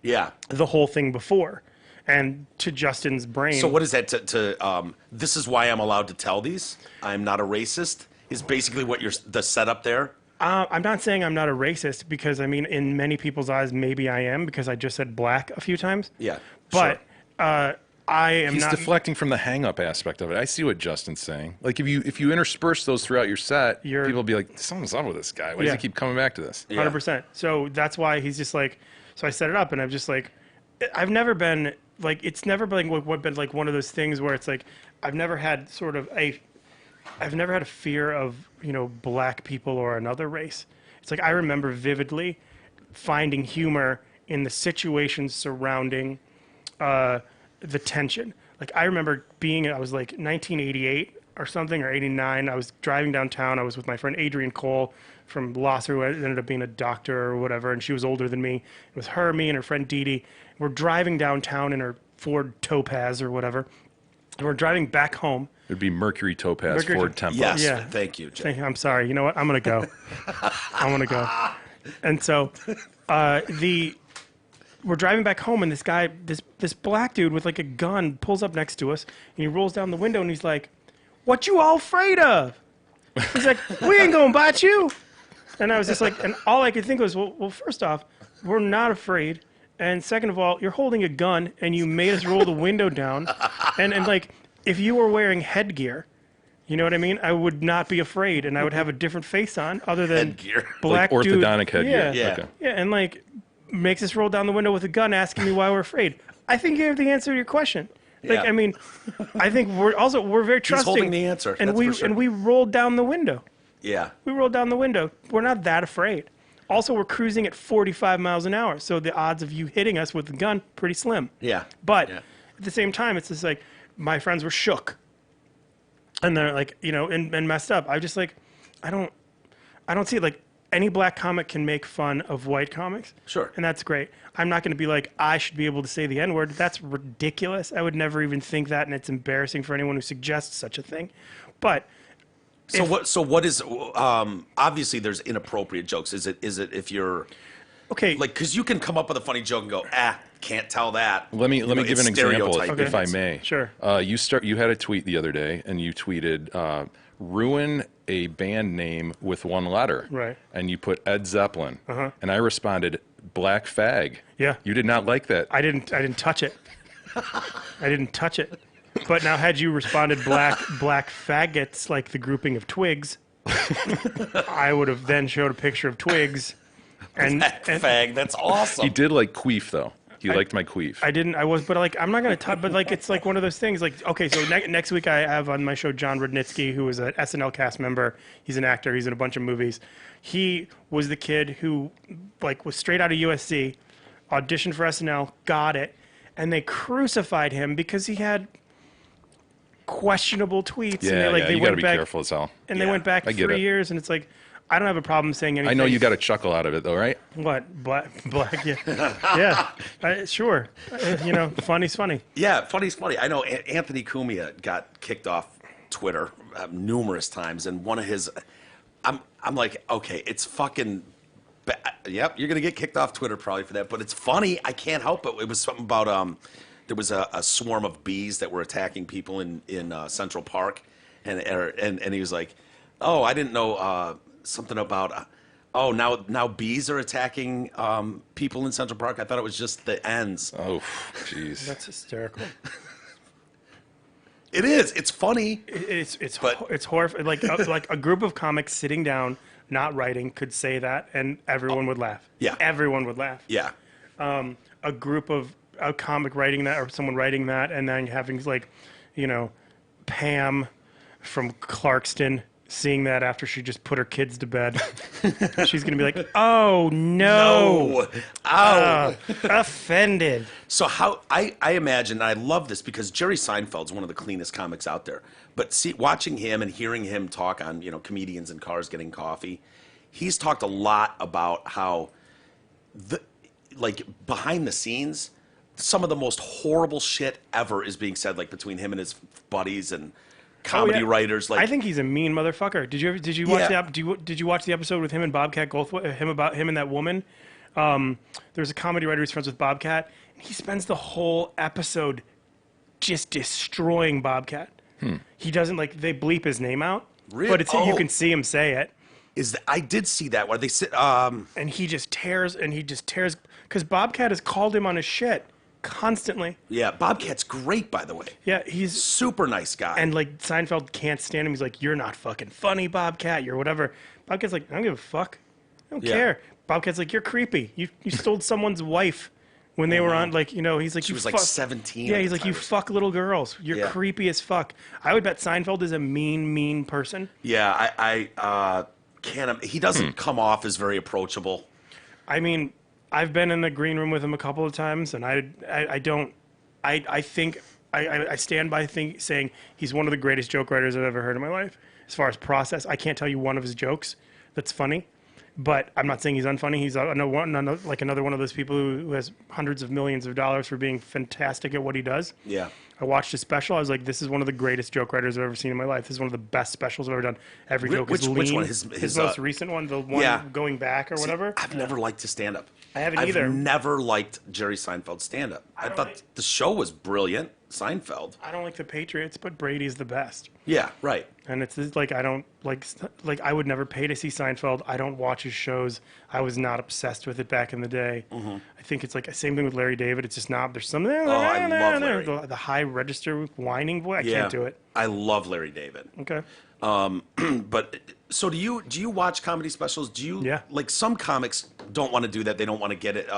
Yeah. the whole thing before. And to Justin's brain. So what is that this is why I'm allowed to tell these? I'm not a racist is basically what the setup there. I'm not saying I'm not a racist because, I mean, in many people's eyes, maybe I am because I just said black a few times. Yeah. But I am He's not. deflecting from the hang-up aspect of it. I see what Justin's saying. Like, if you intersperse those throughout your set, people will be like, something's up with this guy. Why does Yeah. he keep coming back to this? 100%. So that's why he's just like, so I set it up and I'm just like, I've never been like, it's never been like one of those things where it's like, I've never had a fear of, you know, black people or another race. It's like, I remember vividly finding humor in the situations surrounding the tension. Like, I remember I was like 1988 or something, or 89. I was driving downtown. I was with my friend Adrian Cole from Losser, who ended up being a doctor or whatever, and she was older than me. It was her, me, and her friend Dee Dee. We're driving downtown in her Ford Topaz or whatever. And we're driving back home. It'd be Mercury Topaz Mercury Ford Tempo. Yes. Yeah. Thank you, Jay. I'm sorry. You know what? I'm going to go. I'm going to go. And so we're driving back home, and this guy, this black dude with like a gun pulls up next to us, and he rolls down the window, and he's like, "What you all afraid of?" He's like, "We ain't going to bite you." And I was just like, and all I could think was, well, first off, we're not afraid. And second of all, you're holding a gun, and you made us roll the window down. And like, if you were wearing headgear, you know what I mean? I would not be afraid, and I would have a different face on other than Headgear. black Like dude. orthodontic headgear. Yeah. Yeah. Okay. Yeah, and like makes us roll down the window with a gun asking me why we're afraid. I think you have the answer to your question. Like, Yeah. I mean, I think we're very trusting. holding the answer, And that's we for sure. and we rolled down the window. Yeah. We rolled down the window. We're not that afraid. Also, we're cruising at 45 miles an hour, so the odds of you hitting us with the gun pretty slim. Yeah. But Yeah. at the same time, it's just like my friends were shook, and they're like, you know, and messed up. I just like, I don't see it. Like, any black comic can make fun of white comics. Sure. And that's great. I'm not going to be like, I should be able to say the N-word. That's ridiculous. I would never even think that, and it's embarrassing for anyone who suggests such a thing. But So what is obviously there's inappropriate jokes. Is it if you're okay, like, because you can come up with a funny joke and go, can't tell that. Let me give it's an example, stereotyping. if I may. Sure. You had a tweet the other day, and you tweeted, "Ruin a band name with one letter." Right. And you put Ed Zeppelin. And I responded, "Black Fag." Yeah. You did not like that. I didn't touch it. I didn't touch it. But now, had you responded black faggots, like the grouping of twigs, I would have then showed a picture of Twigs. And Fag, that's awesome. He did like queef though. He liked my queef. but like, I'm not going to talk, but like, it's like one of those things like, okay, so next week I have on my show John Rudnitsky, who is an SNL cast member. He's an actor. He's in a bunch of movies. He was the kid who like was straight out of USC, auditioned for SNL, got it, and they crucified him because he had questionable tweets. Yeah, and they, like, yeah, they you got to went be back, careful as hell. And they went back I get 3 it. years, and it's like, I don't have a problem saying anything. I know you got a chuckle out of it though, right? What? Black, yeah. Yeah, sure. Funny's funny. Yeah, funny's funny. I know Anthony Cumia got kicked off Twitter numerous times, and one of his, I'm like, okay, it's fucking, yep, you're gonna get kicked off Twitter probably for that, but it's funny. I can't help it. It was something about there was a swarm of bees that were attacking people in Central Park, and he was like, oh, I didn't know something about. Oh, now bees are attacking people in Central Park. I thought it was just the ends. Oh, jeez. That's hysterical. It is. It's funny. It's But- horrifying. Like a group of comics sitting down, not writing, could say that, and everyone would laugh. Yeah. Everyone would laugh. Yeah. A group of a comic writing that, or someone writing that, and then having like, Pam from Clarkston seeing that after she just put her kids to bed. She's gonna be like, "Oh no, Ow. offended." So how I imagine, and I love this because Jerry Seinfeld's one of the cleanest comics out there. But watching him and hearing him talk on comedians in cars getting coffee, he's talked a lot about how behind the scenes, some of the most horrible shit ever is being said, like between him and his buddies and comedy writers. Like, I think he's a mean motherfucker. Did you watch Yeah. did you watch the episode with him and Bobcat Goldthwait? Him and that woman. There's a comedy writer who's friends with Bobcat, and he spends the whole episode just destroying Bobcat. He doesn't they bleep his name out, Really? but you Oh. can see him say it, I did see that where they sit. and he just tears because Bobcat has called him on his shit constantly. Yeah, Bobcat's great, by the way. Yeah, he's Super nice guy. and Seinfeld can't stand him. He's like, "You're not fucking funny, Bobcat. You're whatever." Bobcat's like, "I don't give a fuck. I don't Yeah. care." Bobcat's like, "You're creepy. You stole someone's wife when they were on he's like, She you was, like, fuck- 17 Yeah, at he's the like, time "You or fuck little girls. You're Yeah. creepy as fuck." I would bet Seinfeld is a mean person. yeah, I can't. He doesn't come off as very approachable. I mean, I've been in the green room with him a couple of times, and I think I stand by saying he's one of the greatest joke writers I've ever heard in my life. As far as process, I can't tell you one of his jokes that's funny, but I'm not saying he's unfunny. He's another one of those people who has hundreds of millions of dollars for being fantastic at what he does. Yeah. I watched his special. I was like, this is one of the greatest joke writers I've ever seen in my life. This is one of the best specials I've ever done. Every joke is lean. Which one? His most recent one, the one yeah. going back or whatever. I've never liked his stand-up. I haven't either. I've never liked Jerry Seinfeld's stand-up. I thought like- the show was brilliant. Seinfeld. I don't like the Patriots, but Brady's the best. Yeah, right. And it's just like I don't like I would never pay to see Seinfeld. I don't watch his shows. I was not obsessed with it back in the day. I think it's like same thing with Larry David. It's just not. There's something. Oh, I love Larry. The high register whining boy. I Yeah. can't do it. I love Larry David. Okay. But so do you watch comedy specials? Do you Yeah. like some comics don't want to do that. They don't want to get it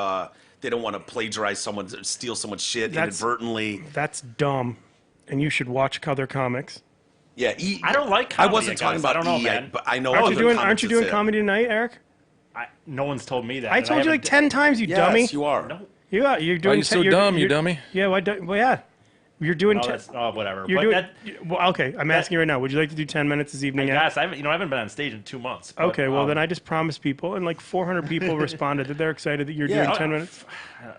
they don't want to plagiarize steal someone's shit inadvertently. That's dumb, and you should watch other comics. Yeah, I don't like I comedy, wasn't guys. talking about I don't know, E, man. but I know Aren't other you doing comics that say it. comedy tonight, Eric? No one's told me that. I and told you like haven't- 10 times, you Yes, dummy. you are. No, You're doing. Why are you so dumb, you dummy? Yeah. Well, yeah. You're doing. no, 10 that's whatever. You're But doing. that, Well, okay. I'm asking you right now. Would you like to do 10 minutes this evening? yes, I haven't been on stage in 2 months. But, Okay. Well, then I just promised people, and like 400 people responded that they're excited that you're doing Yeah. 10 minutes.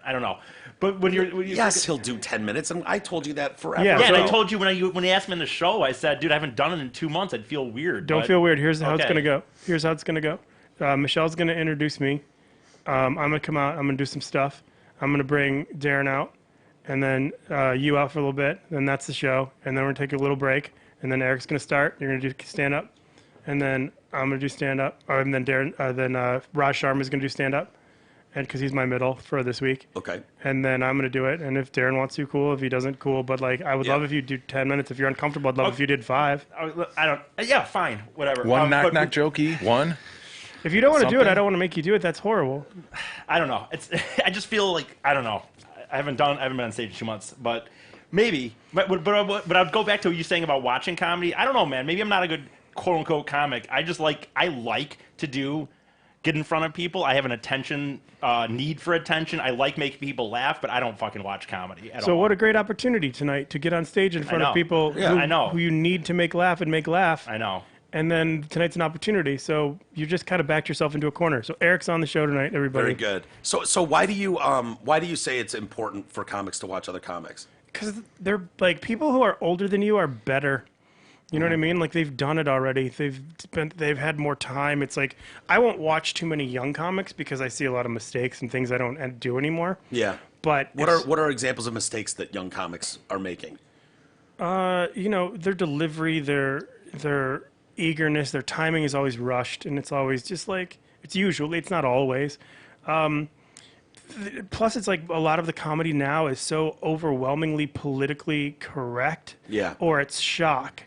I don't know. But when you're Yes, he'll do 10 minutes, and I told you that forever. Yeah, yeah, and I So- told you when you asked me in the show, I said, dude, I haven't done it in 2 months. I'd feel weird. Don't but- feel weird. Here's how it's Okay. gonna go. Here's how it's gonna go. Michelle's gonna introduce me. I'm gonna come out. I'm gonna do some stuff. I'm gonna bring Darren out, and then you out for a little bit. Then that's the show. And then we're gonna take a little break. And then Eric's gonna start. You're gonna do stand up, and then I'm gonna do stand up. And then Darren, then Raj Sharma is gonna do stand up, and because he's my middle for this week. Okay. And then I'm going to do it. And if Darren wants to, cool. If he doesn't, cool. But like, I would Yeah. love if you do 10 minutes. If you're uncomfortable, I'd love if you did 5. I don't. Yeah, fine, whatever. One knock but- knock jokey. One. If you don't want to do it, Something? I don't want to make you do it. That's horrible. I don't know. It's. I just feel like I don't know. I haven't been on stage in 2 months, but maybe. But I'd go back to what you saying about watching comedy. I don't know, man. Maybe I'm not a good quote unquote comic. I like to get in front of people. I have an attention need for attention. I like making people laugh, but I don't fucking watch comedy at all. So what a great opportunity tonight to get on stage in front know. of people Yeah, I know. who you need to make laugh and make laugh. I know. And then tonight's an opportunity. So you just kind of backed yourself into a corner. So Eric's on the show tonight, everybody. Very good. So why do you say it's important for comics to watch other comics? Because they're like people who are older than you are better. You know what I mean? Like they've done it already. They've had more time. It's like I won't watch too many young comics because I see a lot of mistakes and things I don't do anymore. Yeah. But What are examples of mistakes that young comics are making? their delivery, their eagerness, their timing is always rushed, and it's always just like it's not always. Plus, it's like a lot of the comedy now is so overwhelmingly politically correct. Yeah. Or it's shock.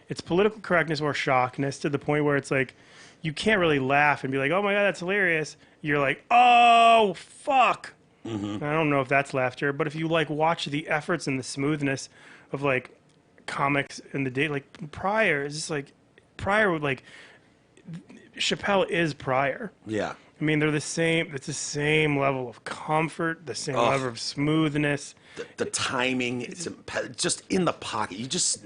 It's political correctness or shockness to the point where it's like you can't really laugh and be like, "Oh my god, that's hilarious." You're like, "Oh fuck." Mm-hmm. I don't know if that's laughter, but if you like watch the efforts and the smoothness of like comics in the day, like Pryor is just like Pryor would like Chappelle is Pryor. Yeah. I mean, they're the same. It's the same level of comfort, the same level of smoothness. The timing, it's just in the pocket.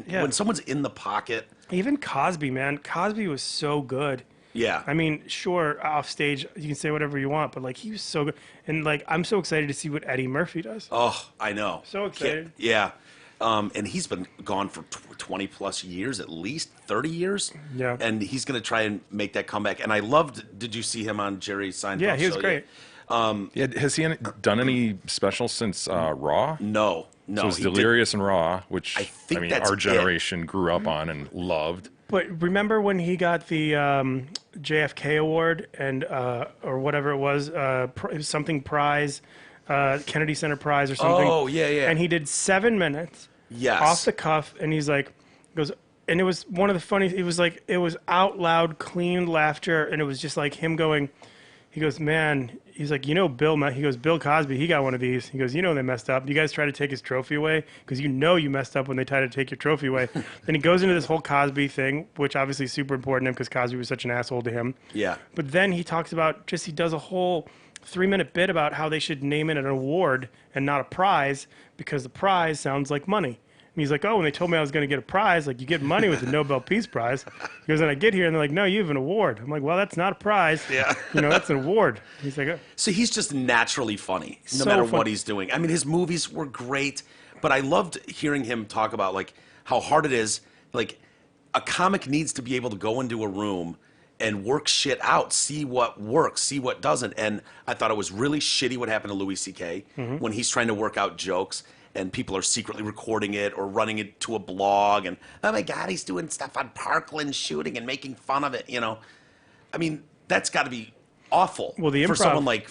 Yeah. When someone's in the pocket. Even Cosby, man. Cosby was so good. Yeah. I mean, sure, off stage you can say whatever you want, but like he was so good, and like I'm so excited to see what Eddie Murphy does. Oh, I know. So excited. Yeah. And he's been gone for 20 plus years, at least 30 years. Yeah. And he's going to try and make that comeback. And I loved, did you see him on Jerry Seinfeld? Yeah, he was show? great. Yeah, has he done any specials since Raw? No. So it was he did- Delirious and Raw, which I think mean that's our it. generation grew up on and loved. But remember when he got the JFK award and or whatever it was, something prize, Kennedy Center Prize or something? Oh, yeah, yeah. And he did 7 minutes. Yes. Off the cuff, and he's like, goes, and it was one of the funny. It was like it was out loud, clean laughter, and it was just like him going. He goes, man. He's like, Bill Cosby, he got one of these. He goes, they messed up. You guys try to take his trophy away because you messed up when they tried to take your trophy away. Then he goes into this whole Cosby thing, which obviously is super important to him because Cosby was such an asshole to him. Yeah. But then he talks about he does a whole 3-minute bit about how they should name it an award and not a prize because the prize sounds like money. And he's like, oh, when they told me I was going to get a prize, like you get money with the Nobel Peace Prize. He goes, and I get here and they're like, no, you have an award. I'm like, well, that's not a prize. Yeah. That's an award. He's like, So he's just naturally funny, no So matter funny. what he's doing. I mean, his movies were great, but I loved hearing him talk about like how hard it is. Like a comic needs to be able to go into a room and work shit out, see what works, see what doesn't. And I thought it was really shitty what happened to Louis C.K. When he's trying to work out jokes and people are secretly recording it or running it to a blog and, oh my God, he's doing stuff on Parkland shooting and making fun of it, I mean, that's got to be awful Well, the for improv- someone like,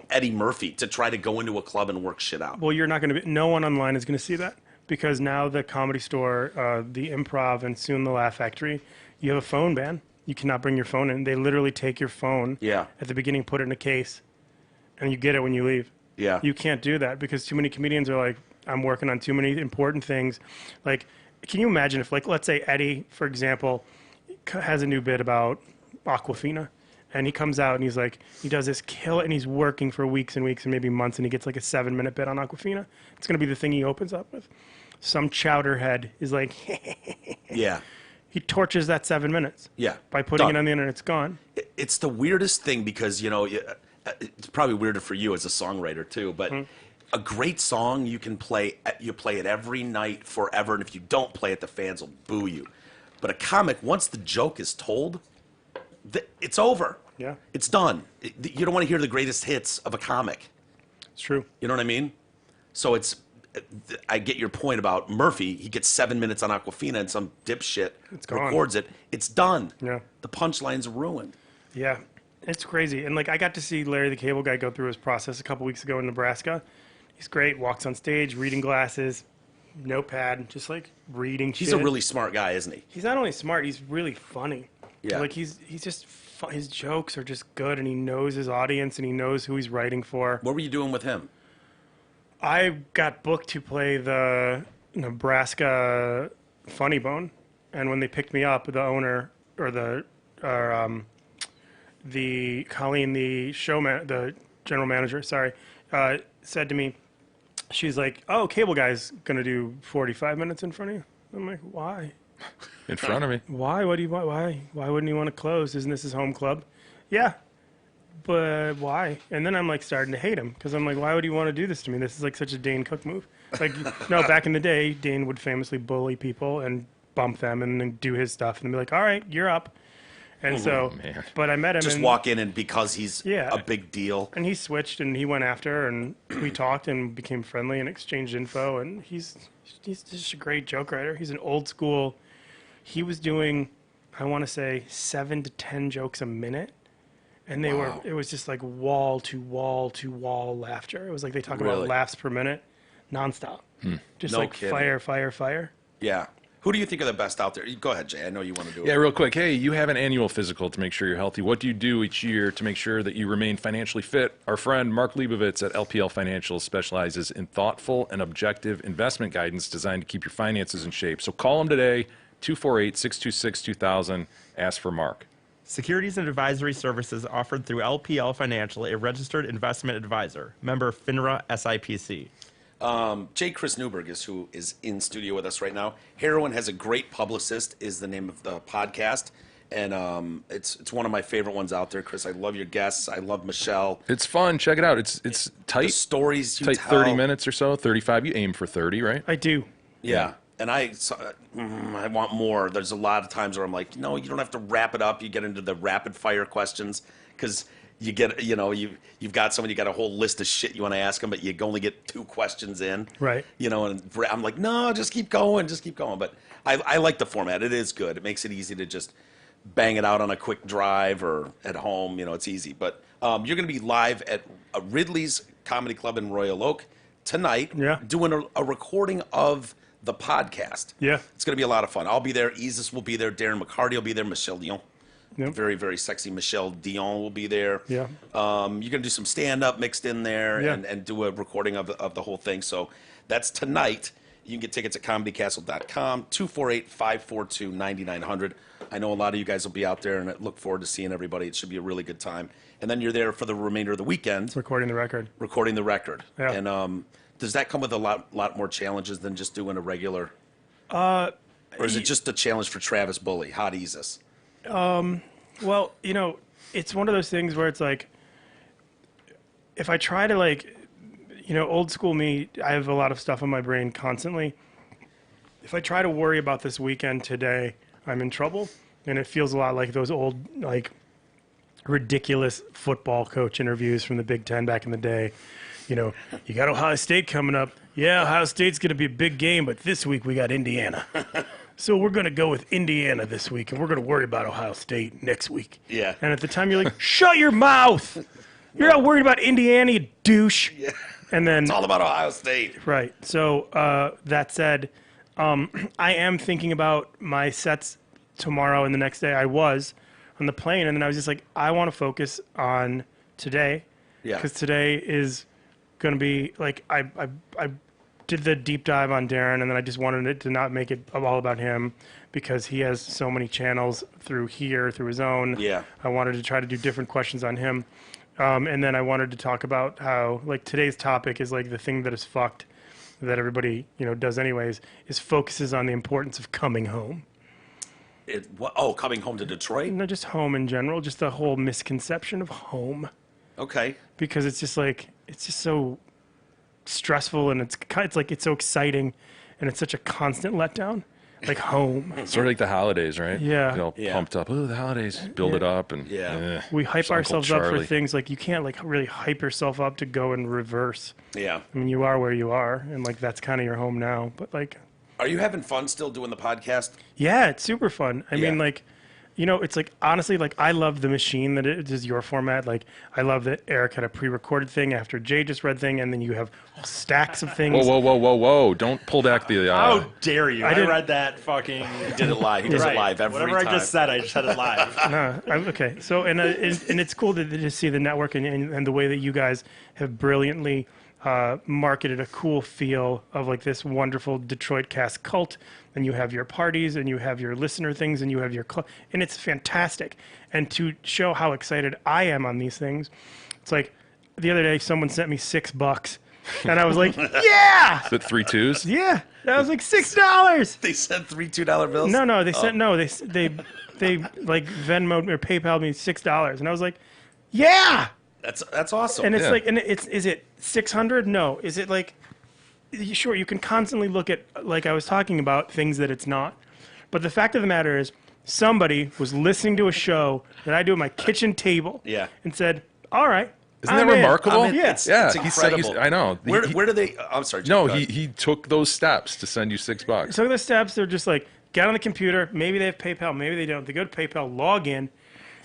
Eddie Murphy to try to go into a club and work shit out. well, you're not going to be, no one online is going to see that because now the Comedy Store, the Improv, and soon the Laugh Factory, you have a phone ban. You cannot bring your phone in. They literally take your phone Yeah. at the beginning, put it in a case, and you get it when you leave. Yeah. You can't do that because too many comedians are like, I'm working on too many important things. Like, can you imagine if, like, let's say Eddie, for example, has a new bit about Aquafina, and he comes out and he's like, he does this kill, and he's working for weeks and weeks and maybe months, and he gets like a 7-minute bit on Aquafina. It's going to be the thing he opens up with. Some chowderhead is like, Yeah. he torches that 7 minutes. Yeah. By putting Done. it on the internet, it's gone. It's the weirdest thing because, it's probably weirder for you as a songwriter too, but a great song you play it every night forever, and if you don't play it, the fans will boo you. But a comic, once the joke is told, it's over. Yeah. It's done. You don't want to hear the greatest hits of a comic. It's true. You know what I mean? So I get your point about Murphy. He gets 7 minutes on Aquafina and some dipshit gone. records it. It's done. Yeah. The punchline's ruined. Yeah. It's crazy. And like I got to see Larry the Cable Guy go through his process a couple weeks ago in Nebraska. He's great. Walks on stage, reading glasses, notepad, just like reading. He's shit. a really smart guy, isn't he? He's not only smart, he's really funny. Yeah. Like he's just his jokes are just good, and he knows his audience, and he knows who he's writing for. What were you doing with him? I got booked to play the Nebraska Funny Bone, and when they picked me up, the owner or the Colleen, the the general manager, sorry, said to me, she's like, "Oh, Cable Guy's gonna do 45 minutes in front of you." I'm like, "Why? In front of me. Why? What do you want? Why wouldn't he want to close? Isn't this his home club?" Yeah, but why? And then I'm like starting to hate him because I'm like, why would he want to do this to me? This is like such a Dane Cook move. Like, no, back in the day, Dane would famously bully people and bump them and then do his stuff and be like, all right, you're up. And so, man. but I met him. Just and, walk in and because he's Yeah. a big deal. and he switched and he went after her and we talked and became friendly and exchanged info. And he's just a great joke writer. He's an old school. He was doing, I want to say, 7 to 10 jokes a minute. And it was just like wall to wall to wall laughter. It was like they talk about Really? laughs per minute, nonstop. Just No like kidding. fire, fire, fire. Yeah. Who do you think are the best out there? Go ahead, Jay. I know you want to do it. Yeah, real quick. Hey, you have an annual physical to make sure you're healthy. What do you do each year to make sure that you remain financially fit? Our friend Mark Leibovitz at LPL Financial specializes in thoughtful and objective investment guidance designed to keep your finances in shape. So call him today, 248-626-2000. Ask for Mark. Securities and advisory services offered through LPL Financial, a registered investment advisor. Member FINRA SIPC. Jay Chris Newberg is who is in studio with us right now. Heroin Has a Great Publicist is the name of the podcast. And it's one of my favorite ones out there, Chris. I love your guests. I love Michelle. It's fun. Check it out. It's The tight. stories you Tight tell. 30 minutes or so. 35. You aim for 30, right? I do. Yeah. And I want more. There's a lot of times where I'm like, no, you don't have to wrap it up. You get into the rapid fire questions because you get, you've got someone, you got a whole list of shit you want to ask them, but you only get 2 questions in. Right. And I'm like, no, just keep going. But I like the format. It is good. It makes it easy to just bang it out on a quick drive or at home. It's easy. But you're going to be live at Ridley's Comedy Club in Royal Oak tonight. Yeah. Doing a recording of the podcast. Yeah. It's going to be a lot of fun. I'll be there. Isis will be there. Darren McCarty will be there. Michelle Dion. Yep. Very, very sexy Michelle Dion will be there. Yeah. You're going to do some stand-up mixed in there Yeah. and do a recording of the whole thing. So that's tonight. You can get tickets at comedycastle.com, 248-542-9900. I know a lot of you guys will be out there, and I look forward to seeing everybody. It should be a really good time. And then you're there for the remainder of the weekend, Recording the record. recording the record. Yeah. And does that come with a lot more challenges than just doing a regular? Or is it just a challenge for Travis Bully? Hot Isis. Well, it's one of those things where it's like, if I try to old school me, I have a lot of stuff on my brain constantly. If I try to worry about this weekend today, I'm in trouble. And it feels a lot like those old, ridiculous football coach interviews from the Big Ten back in the day. You got Ohio State coming up. Yeah, Ohio State's going to be a big game, but this week we got Indiana. So we're going to go with Indiana this week, and we're going to worry about Ohio State next week. Yeah. And at the time, you're like, shut your mouth. You're not worried about Indiana, you douche. Yeah. And then, It's all about Ohio State. right. So that said, I am thinking about my sets tomorrow and the next day. I was on the plane, and then I was just like, I want to focus on today. Yeah. Because today is going to be like, I did the deep dive on Darren, and then I just wanted it to not make it all about him because he has so many channels through his own. Yeah. I wanted to try to do different questions on him. And then I wanted to talk about how, today's topic is the thing that is fucked that everybody, does anyways, is focuses on the importance of coming home. Coming home to Detroit? Not just home in general, just the whole misconception of home. Okay. Because it's just so stressful, and it's so exciting, and it's such a constant letdown, like home. Sort of like the holidays, right? Yeah. Get all Yeah. pumped up. Oh, the holidays. Build it up. And Yeah. We hype Uncle ourselves up for Charlie. things you can't really hype yourself up to go in reverse. Yeah. I mean, you are where you are, and that's kind of your home now. But Are you having fun still doing the podcast? yeah, it's super fun. I mean, Yeah. You know, it's like, honestly, like, I love the machine that it is your format. Like, I love that Eric had a pre-recorded thing after Jay just read thing, and then you have stacks of things. Whoa. Don't pull back the... How dare you? I didn't- read that fucking... He did it live. He does it live every Whatever time. I just said, I just said it live. Okay. So, and it's cool to just see the network and the way that you guys have brilliantly marketed a cool feel of like this wonderful Detroit cast cult. And you have your parties and you have your listener things and you have your club. And it's fantastic. And to show how excited I am on these things, it's like the other day someone sent me $6. And I was like, yeah! Is it 3 2s? Yeah! That was like $6! They sent $3 $2 bills? No, they sent they like Venmo or PayPal me $6, and I was like, yeah. That's awesome. And it's Yeah. like, and is it 600? No, is it like? Sure, you can constantly look at, like I was talking about, things that it's not, but the fact of the matter is, somebody was listening to a show that I do at my kitchen table, Yeah. and said, all right. Isn't I'm that in. remarkable? I'm in. Yeah. It's He said incredible. I know. Where He- do they? I'm sorry. Jim, No, go ahead. he took those steps to send you $6. So the steps, they're just like, get on the computer. Maybe they have PayPal. Maybe they don't. They go to PayPal, log in.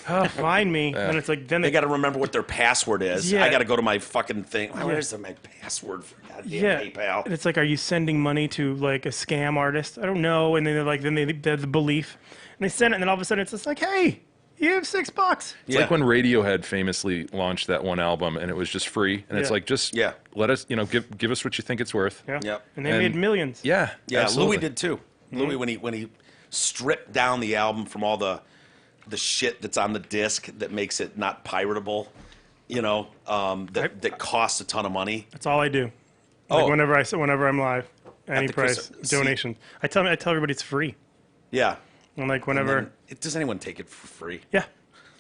Oh, find me. And it's like, then They got to remember what their password is. Yeah. I got to go to my fucking thing. Where's my password for goddamn yeah. PayPal? And it's like, are you sending money to like a scam artist? I don't know. And then they're like, then they have the belief. And they send it, and then all of a sudden it's just like, hey, you have $6. It's Yeah. like when Radiohead famously launched that one album and it was just free. And it's Yeah. like, just Yeah. let us, give us what you think it's worth. Yeah. Yep. And they And- made millions. Yeah. Yeah, absolutely. Louis did too. Louis when he stripped down the album from all the shit that's on the disc that makes it not piratable, that costs a ton of money. That's all I do. Like Oh. whenever I'm live, any the price, Christmas- donation. I tell everybody it's free. Yeah. And like And whenever, then, does anyone take it for free? yeah,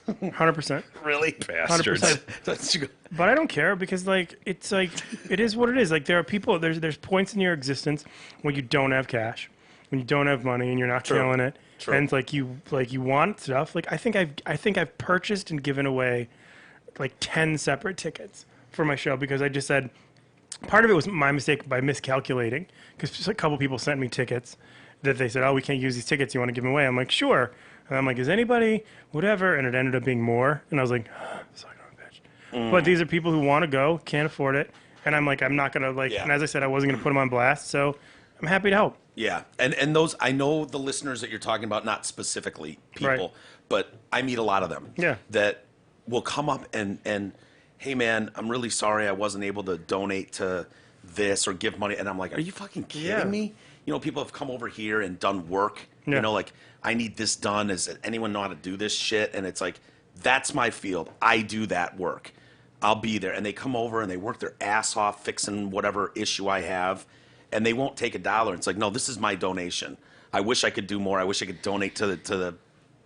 100%. Really? Bastards. 100%. But I don't care because like it's like it is what it is. Like there are people, there's points in your existence when you don't have cash, when you don't have money and you're not True. killing it, True. and it's like you want stuff. Like I think I've purchased and given away like 10 separate tickets for my show because I just said part of it was my mistake by miscalculating because a couple people sent me tickets that they said, oh, we can't use these tickets. You want to give them away? I'm like, sure. And I'm like, is anybody whatever? And it ended up being more. And I was like, son of a bitch. But these are people who want to go, can't afford it. And I'm like, I'm not going to like, Yeah. and as I said, I wasn't going to put them on blast. So I'm happy to help. Yeah, and those I know the listeners that you're talking about, not specifically people, Right. but I meet a lot of them. Yeah. That will come up and hey man, I'm really sorry I wasn't able to donate to this or give money, and I'm like, are you fucking kidding Yeah. me? People have come over here and done work. Yeah. Like I need this done. Does anyone know how to do this shit? And it's like that's my field. I do that work. I'll be there, and they come over and they work their ass off fixing whatever issue I have. And they won't take $1. It's like, no, this is my donation. I wish I could do more. I wish I could donate to the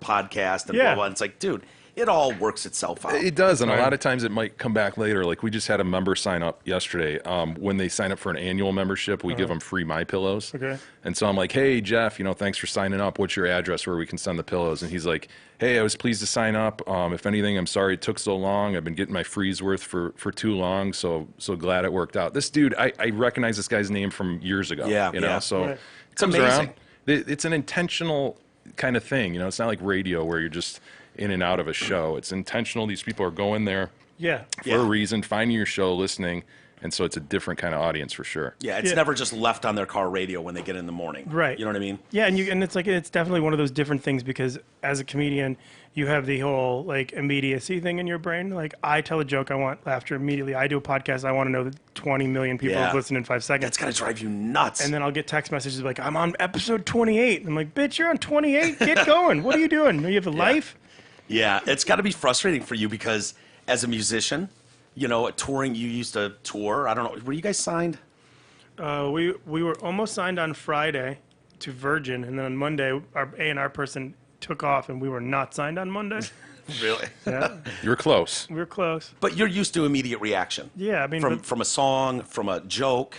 podcast and Yeah. blah blah. And it's like, dude, it all works itself out. It does, and a Right. lot of times it might come back later. Like we just had a member sign up yesterday. When they sign up for an annual membership, we give them free My Pillows. Okay. And so I'm like, hey Jeff, thanks for signing up. What's your address where we can send the pillows? And he's like, hey, I was pleased to sign up. If anything, I'm sorry it took so long. I've been getting my freeze worth for too long. So glad it worked out. This dude, I recognize this guy's name from years ago. Yeah, yeah. So Right. it comes amazing. around. It's an intentional kind of thing. It's not like radio where you're just in and out of a show. It's intentional. These people are going there Yeah. for Yeah. a reason, finding your show, listening, and so it's a different kind of audience for sure. Yeah, it's Yeah. never just left on their car radio when they get in the morning. Right. You know what I mean? Yeah, and it's like it's definitely one of those different things because as a comedian, you have the whole like immediacy thing in your brain. Like I tell a joke, I want laughter immediately. I do a podcast, I want to know that 20 million people Yeah. have listened in 5 seconds. That's gotta drive you nuts. And then I'll get text messages like, I'm on episode 28. And I'm like, bitch, you're on 28? Get going. What are you doing? You have a life? yeah, it's got to be frustrating for you because as a musician, touring, you used to tour. I don't know. Were you guys signed? We were almost signed on Friday to Virgin. And then on Monday, our A&R person took off and we were not signed on Monday. Really? Yeah, You're close. we were close. But you're used to immediate reaction. Yeah, I mean, From a song, from a joke.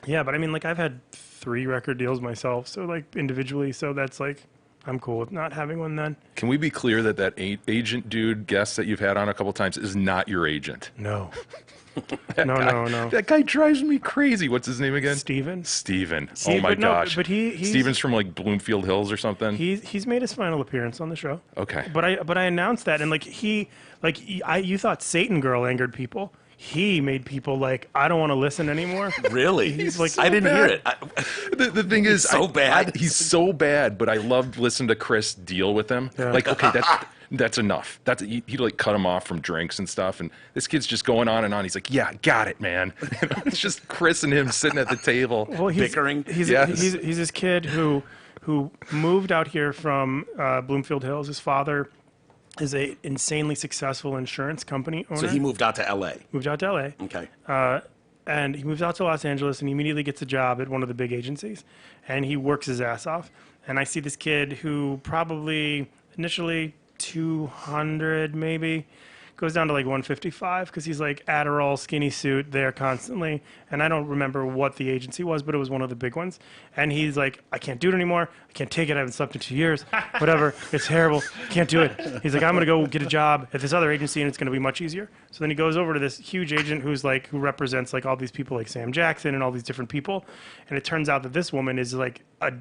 yeah, but I mean, like I've had 3 record deals myself. So like individually. So that's like, I'm cool with not having one then. Can we be clear that agent dude guest that you've had on a couple times is not your agent? No. No. That guy drives me crazy. What's his name again? Steven. Steven. See, Oh my but no, gosh. but he's Steven's from like Bloomfield Hills or something. he's made his final appearance on the show. Okay. But I announced that, and you thought Satan Girl angered people. He made people like, I don't want to listen anymore. Really? He's like, I didn't hear it. The thing is, so bad. He's so bad, but I loved listening to Chris deal with him. Yeah. Like, okay, that's enough. He'd like cut him off from drinks and stuff, and this kid's just going on and on. He's like, yeah, got it, man. It's just Chris and him sitting at the table. Well, Bickering? He's this kid who moved out here from Bloomfield Hills. His father is a insanely successful insurance company owner. So he moved out to L.A. moved out to LA. Okay. And he moves out to Los Angeles and he immediately gets a job at one of the big agencies and he works his ass off. And I see this kid who probably initially 200 maybe goes down to like 155 because he's like Adderall, skinny suit there constantly. And I don't remember what the agency was, but it was one of the big ones. And he's like, I can't do it anymore. I can't take it. I haven't slept in 2 years. Whatever. It's terrible. Can't do it. He's like, I'm going to go get a job at this other agency and it's going to be much easier. So then he goes over to this huge agent who represents like all these people like Sam Jackson and all these different people. And it turns out that this woman is like a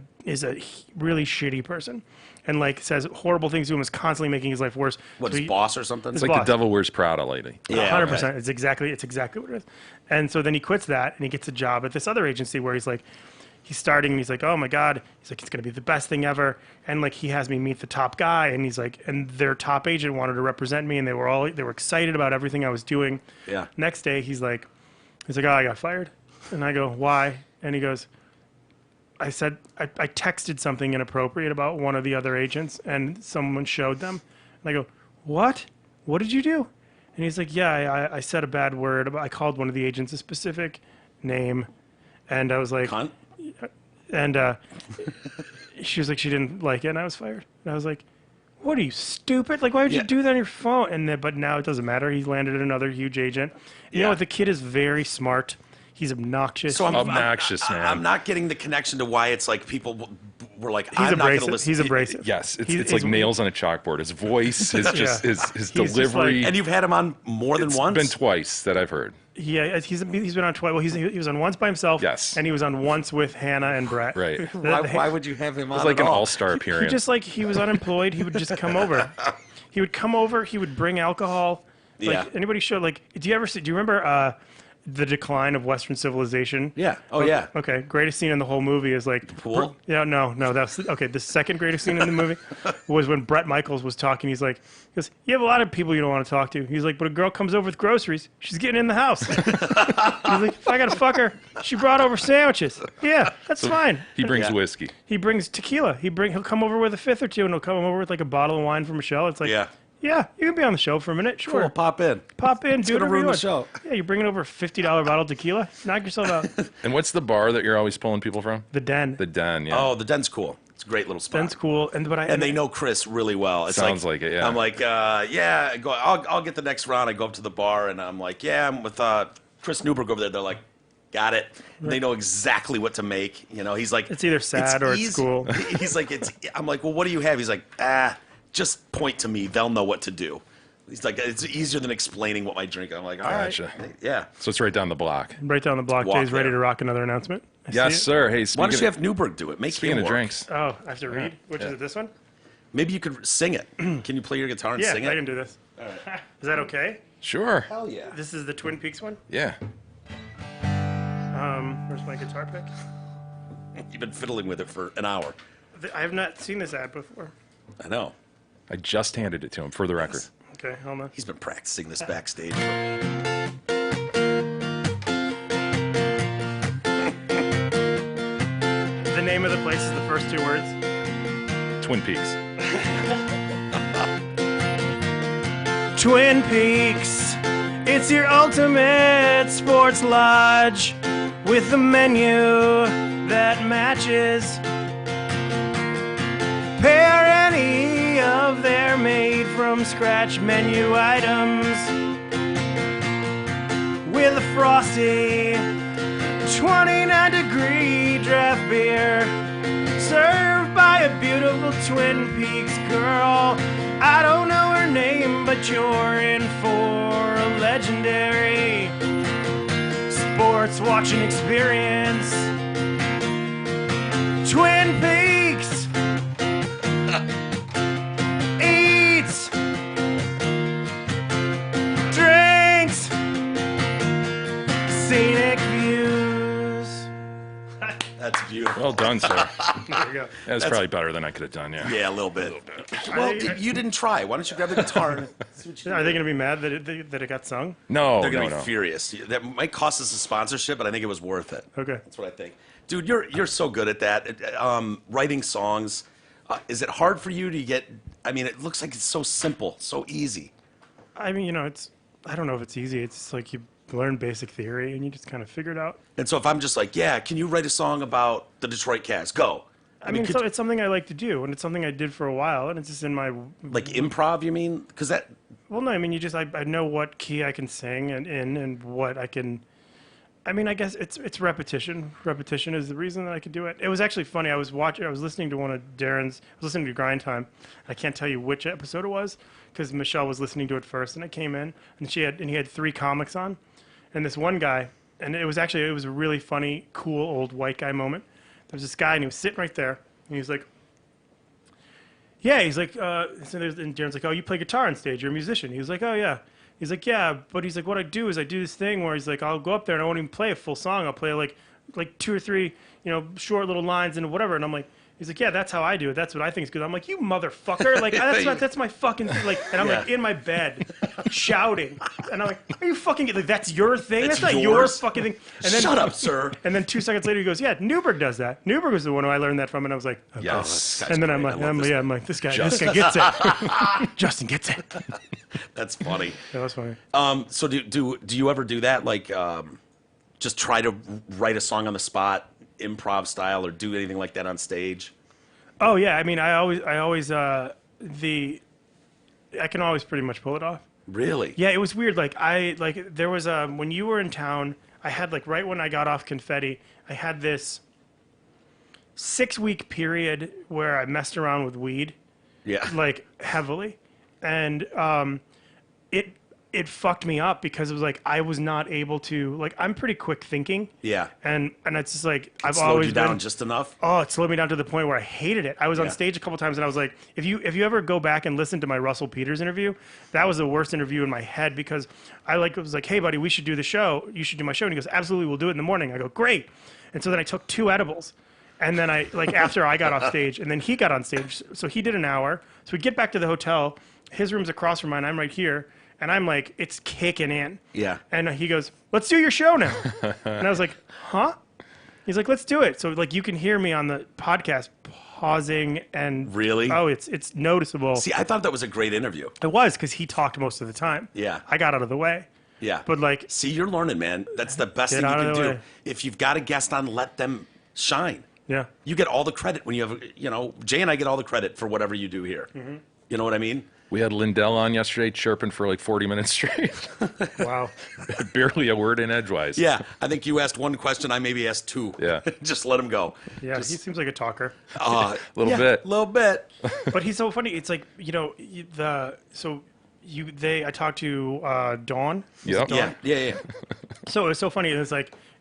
really shitty person and like says horrible things to him, is constantly making his life worse. What, So his boss or something? It's like boss. the Devil Wears Prada lady. Yeah, 100%. okay. It's exactly what it is. And so then he quits that and he gets a job at this other agency where he's starting and he's like, oh my God. He's like, it's going to be the best thing ever. And like, he has me meet the top guy and he's like, and their top agent wanted to represent me and they were excited about everything I was doing. Yeah. Next day, he's like, oh, I got fired. And I go, why? And he goes, I said, I texted something inappropriate about one of the other agents and someone showed them. And I go, what? What did you do? And he's like, yeah, I said a bad word. I called one of the agents a specific name. And I was like, Cunt? and she was like, she didn't like it. And I was fired. And I was like, what are you, stupid? Like, why would you Yeah. do that on your phone? And then, but now it doesn't matter. He landed another huge agent. You know Yeah. what? The kid is very smart. He's obnoxious. So Obnoxious, man. I'm not getting the connection to why it's like people were like, he's I'm not going to abrasive. listen. He's abrasive. Yes, it's He's- like nails on a chalkboard. His voice, his just delivery. like- And you've had him on more than It's once? been twice that I've heard. Yeah, he's been on twice. Well, he was on once by himself. Yes. And he was on once with Hannah and Brett. Right. why would you have him on It's like at an all? all-star He appearance. just like he was unemployed. He would just come over. He would come over. He would bring alcohol. Like, Yeah. Anybody show like? Do you remember the decline of Western civilization? Yeah. Oh, yeah. Okay. Greatest scene in the whole movie is like Pool? Yeah. No. That's okay. The second greatest scene in the movie was when Brett Michaels was talking. He goes, you have a lot of people you don't want to talk to. He's like, but a girl comes over with groceries. She's getting in the house. He's like, if I gotta fuck her, she brought over sandwiches. Yeah, that's fine. He brings Yeah. whiskey. He brings tequila. He'll come over with a fifth or two, and he'll come over with like a bottle of wine for Michelle. It's like, Yeah. yeah, you can be on the show for a minute. Sure, Cool, pop in. pop in, do gonna whatever ruin you the want. show. Yeah, you're bringing over a $50 bottle of tequila. Knock yourself out. And what's the bar that you're always pulling people from? The Den. The Den, yeah. Oh, the Den's cool. It's a great little spot. Den's cool, and And they know Chris really well. It's Sounds like it, yeah. I'm like, yeah, I'll get the next round. I go up to the bar and I'm like, yeah, I'm with Chris Newberg over there. They're like, got it. They know exactly what to make. You know, he's like, It's either sad or it's easy." cool. He's like, I'm like, well, what do you have? He's like, just point to me. They'll know what to do. He's like, it's easier than explaining what my drink. I'm like, all right, Gotcha. yeah. So it's right down the block. Right down the block. Walk Jay's ready there. to rock another announcement. I see Yes, it. sir. Hey, Why speaking don't you have Newberg do it? Make speaking him of work. drinks, Oh, I have to read. Which is it? This one? Maybe you could sing it. Can you play your guitar and Yeah, sing I it? can do this. Is that okay? sure. Hell yeah. This is the Twin Peaks one. Yeah. Where's my guitar pick? You've been fiddling with it for an hour. I have not seen this ad before. I know. I just handed it to him for the record. Okay, hold on. He's been practicing this backstage. The name of the place is the first two words. Twin Peaks. Twin Peaks, it's your ultimate sports lodge with a menu that matches. Pair any of their made from scratch menu items with a frosty 29-degree draft beer served by a beautiful Twin Peaks girl. I don't know her name, but you're in for a legendary watch and experience Twin Peaks. Eats. Drinks. Scenic views. That's beautiful. Well done, sir. There you go. That's probably better than I could have done. Yeah. Yeah, a little bit. Well, you didn't try. Why don't you grab the guitar and see what you Are do? they going to be mad that it got sung? No, They're no, gonna be no. furious. That might cost us a sponsorship, but I think it was worth it. Okay. That's what I think. Dude, you're so good at that. Writing songs. Is it hard for you to get? I mean, it looks like it's so simple, so easy. I mean, I don't know if it's easy. It's like you learn basic theory and you just kind of figure it out. And so if I'm just like, yeah, can you write a song about the Detroit Cats? Go. I mean, so it's something I like to do, and it's something I did for a while, and it's just in my. like improv, you mean? Because that. Well, no, I mean, I know what key I can sing and what I can. I mean, I guess it's repetition. Repetition is the reason that I could do it. It was actually funny. I was listening to one of Darren's. I was listening to Grind Time. I can't tell you which episode it was because Michelle was listening to it first, and I came in, and he had 3 comics on, and this one guy, and it was a really funny, cool old white guy moment. There was this guy, and he was sitting right there, and he was like, yeah, he's like, and Darren's like, oh, you play guitar on stage, you're a musician. He was like, oh, yeah. He's like, yeah, but he's like, what I do is I do this thing where he's like, I'll go up there and I won't even play a full song. I'll play like 2 or 3, short little lines and whatever. And I'm like, he's like, yeah, that's how I do it. That's what I think is good. I'm like, you motherfucker. Like, that's my fucking, like, and I'm like in my bed shouting. And I'm like, are you fucking, like, that's your thing? That's That's not your yours? fucking thing. And then, Shut up, sir. And then 2 seconds later, he goes, yeah, Newberg does that. Newberg was the one who I learned that from. And I was like, okay. Yeah, this guy's And then great. I'm I like, love this guy. I'm like, this guy gets it. Justin gets it. That's funny. That was funny. So do you ever do that? Like, just try to write a song on the spot, improv style, or do anything like that on stage? Oh yeah, I mean, I can always pretty much pull it off. Really? Yeah, it was weird. There was when you were in town, I had right when I got off Confetti, I had this 6-week period where I messed around with weed, Yeah. heavily, and it fucked me up because it was I was not able to I'm pretty quick thinking. Yeah. And it's just I've Slowed always you down been, just enough? Oh, it slowed me down to the point where I hated it. I was on Yeah. stage a couple times and I was like, if you ever go back and listen to my Russell Peters interview, that was the worst interview in my head because I was like, hey buddy, we should do the show. You should do my show. And he goes, absolutely, we'll do it in the morning. I go, great. And so then I took 2 edibles. And then I after I got off stage and then he got on stage. So he did an hour. So we get back to the hotel. His room's across from mine. I'm right here. And I'm like, it's kicking in. Yeah. And he goes, let's do your show now. And I was like, huh? He's like, let's do it. So you can hear me on the podcast pausing and Really? Oh, it's noticeable. See, I thought that was a great interview. It was because he talked most of the time. Yeah. I got out of the way. Yeah. But see, you're learning, man. That's the best Get thing you out of can the do. way. If you've got a guest on, let them shine. yeah. You get all the credit when you have, Jay and I get all the credit for whatever you do here. Mm-hmm. You know what I mean? We had Lindell on yesterday chirping for 40 minutes straight. Wow. Barely a word in edgewise. Yeah. I think you asked 1 question. I maybe asked 2. Yeah. Just let him go. Yeah, he seems like a talker. A Little bit. little bit. But he's so funny. It's I talked to Dawn. Yep. Yeah. So it was so funny. It was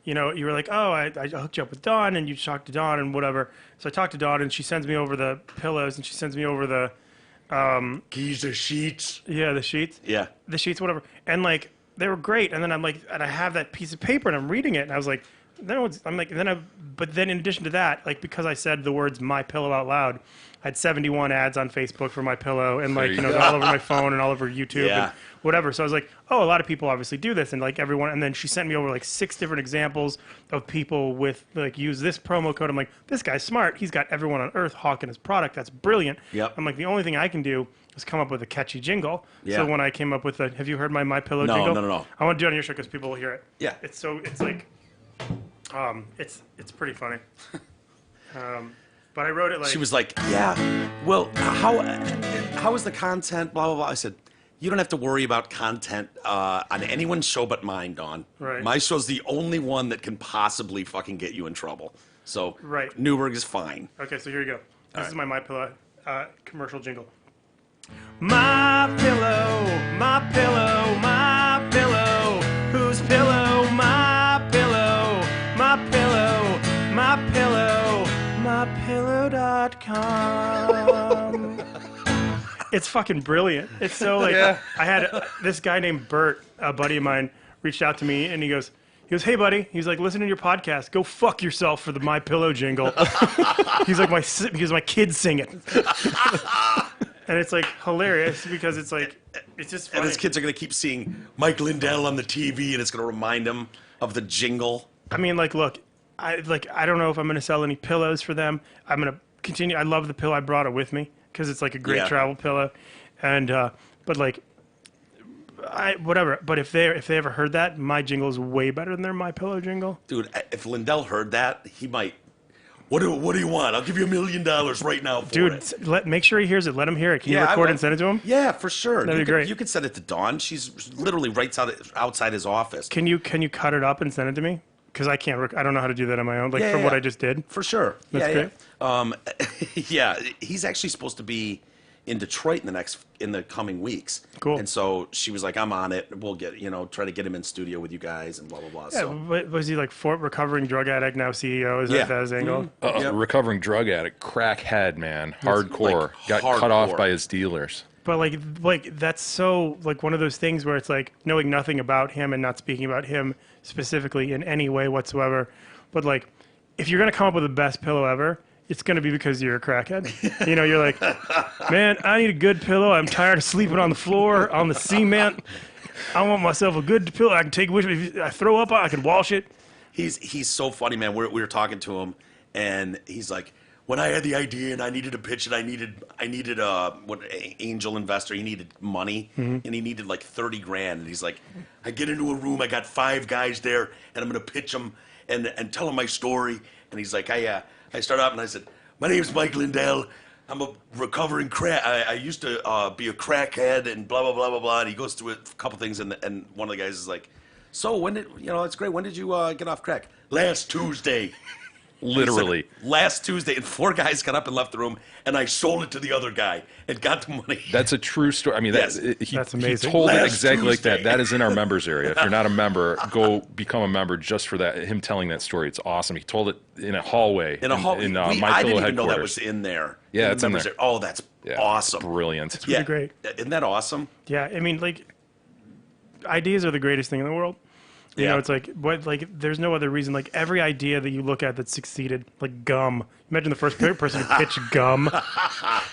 you were like, oh, I hooked you up with Dawn, and you talked to Dawn and whatever. So I talked to Dawn, and she sends me over the pillows, and she sends me over the Keys or sheets. the sheets. Yeah. The sheets, whatever. And they were great. And then I'm and I have that piece of paper, and I'm reading it, and I was like, but then in addition to that, because I said the words "My Pillow" out loud, I had 71 ads on Facebook for My Pillow, and There you go. they're all over my phone and all over YouTube Yeah. and whatever. So I was like, oh, a lot of people obviously do this, and everyone. And then she sent me over 6 different examples of people with use this promo code. I'm like, this guy's smart. He's got everyone on earth hawking his product. That's brilliant. Yep. I'm like, the only thing I can do is come up with a catchy jingle. Yeah. So when I came up with have you heard my Pillow No, jingle? no. I want to do it on your show because people will hear it. Yeah. It's pretty funny. But I wrote it She was like, yeah, well, how is the content, blah, blah, blah. I said, you don't have to worry about content on anyone's show but mine, Dawn. Right. My show's the only one that can possibly fucking get you in trouble. So Right. Newberg is fine. Okay, so here you go. This is my Pillow commercial jingle. My pillow, my pillow, my pillow. Whose pillow? My pillow. Tom. It's fucking brilliant. It's so like I had this guy named Bert, a buddy of mine, reached out to me and he goes, hey buddy, he's like, listen to your podcast. Go fuck yourself for the My Pillow jingle. he's like my kids sing it, and it's like hilarious because it's like it's just funny. And his kids are gonna keep seeing Mike Lindell on the TV, and it's gonna remind them of the jingle. I mean, like, look, I don't know if I'm gonna sell any pillows for them. I'm gonna continue. I love the pillow. I brought it with me because it's like a great travel pillow, and but like. Whatever, but if they ever heard that, my jingle is way better than their My Pillow jingle. Dude, if Lindell heard that, he might. What do you want? I'll give you $1 million right now for it. Dude, make sure he hears it. Let him hear it. Can you record it and send it to him? Yeah, for sure. That'd be great. You could send it to Dawn. She's literally right outside his office. Can you cut it up and send it to me? Because I can't. I don't know how to do that on my own. Like from what I just did. For sure. That's great. Yeah. He's actually supposed to be in Detroit in the coming weeks. Cool. And so she was like, I'm on it. We'll get, try to get him in studio with you guys and blah, blah, blah. Yeah, So was he like recovering drug addict, now CEO? Is that his angle? Recovering drug addict, crackhead, man, hardcore, got cut hardcore. off by his dealers. But like that's so like one of those things where it's like knowing nothing about him and not speaking about him specifically in any way whatsoever. But like, if you're gonna come up with the best pillow ever, it's going to be because you're a crackhead. You're like, man, I need a good pillow. I'm tired of sleeping on the floor, on the cement. I want myself a good pillow I can take with me. If I throw up, I can wash it. he's so funny, man. We were talking to him, and he's like, when I had the idea and I needed to pitch it, I needed angel investor. He needed money, and he needed like 30 grand. And he's like, I get into a room, I got 5 guys there, and I'm gonna pitch them and tell them my story. And he's like, I start out and I said, my name's Mike Lindell. I'm a recovering crack. I used to be a crackhead and blah, blah, blah, blah, blah. And he goes through a couple things, and one of the guys is like, so when did, it's great. When did you get off crack? Last Tuesday. Literally. Last Tuesday, and 4 guys got up and left the room, and I sold it to the other guy and got the money. That's a true story. I mean, Yes. That's amazing. He told it Last exactly like that. Tuesday. That is in our members area. If you're not a member, go become a member just for that. Him telling that story, it's awesome. He told it in a hallway. In a hall, in I My Pillow didn't even know that headquarters. was in there. Yeah, the it's in members there. Oh, that's Yeah, awesome. Brilliant. It's really great. Isn't that awesome? Yeah, I mean, like, ideas are the greatest thing in the world. You know, it's like, there's no other reason. Like, every idea that you look at that succeeded, like gum. Imagine the first person who pitched gum.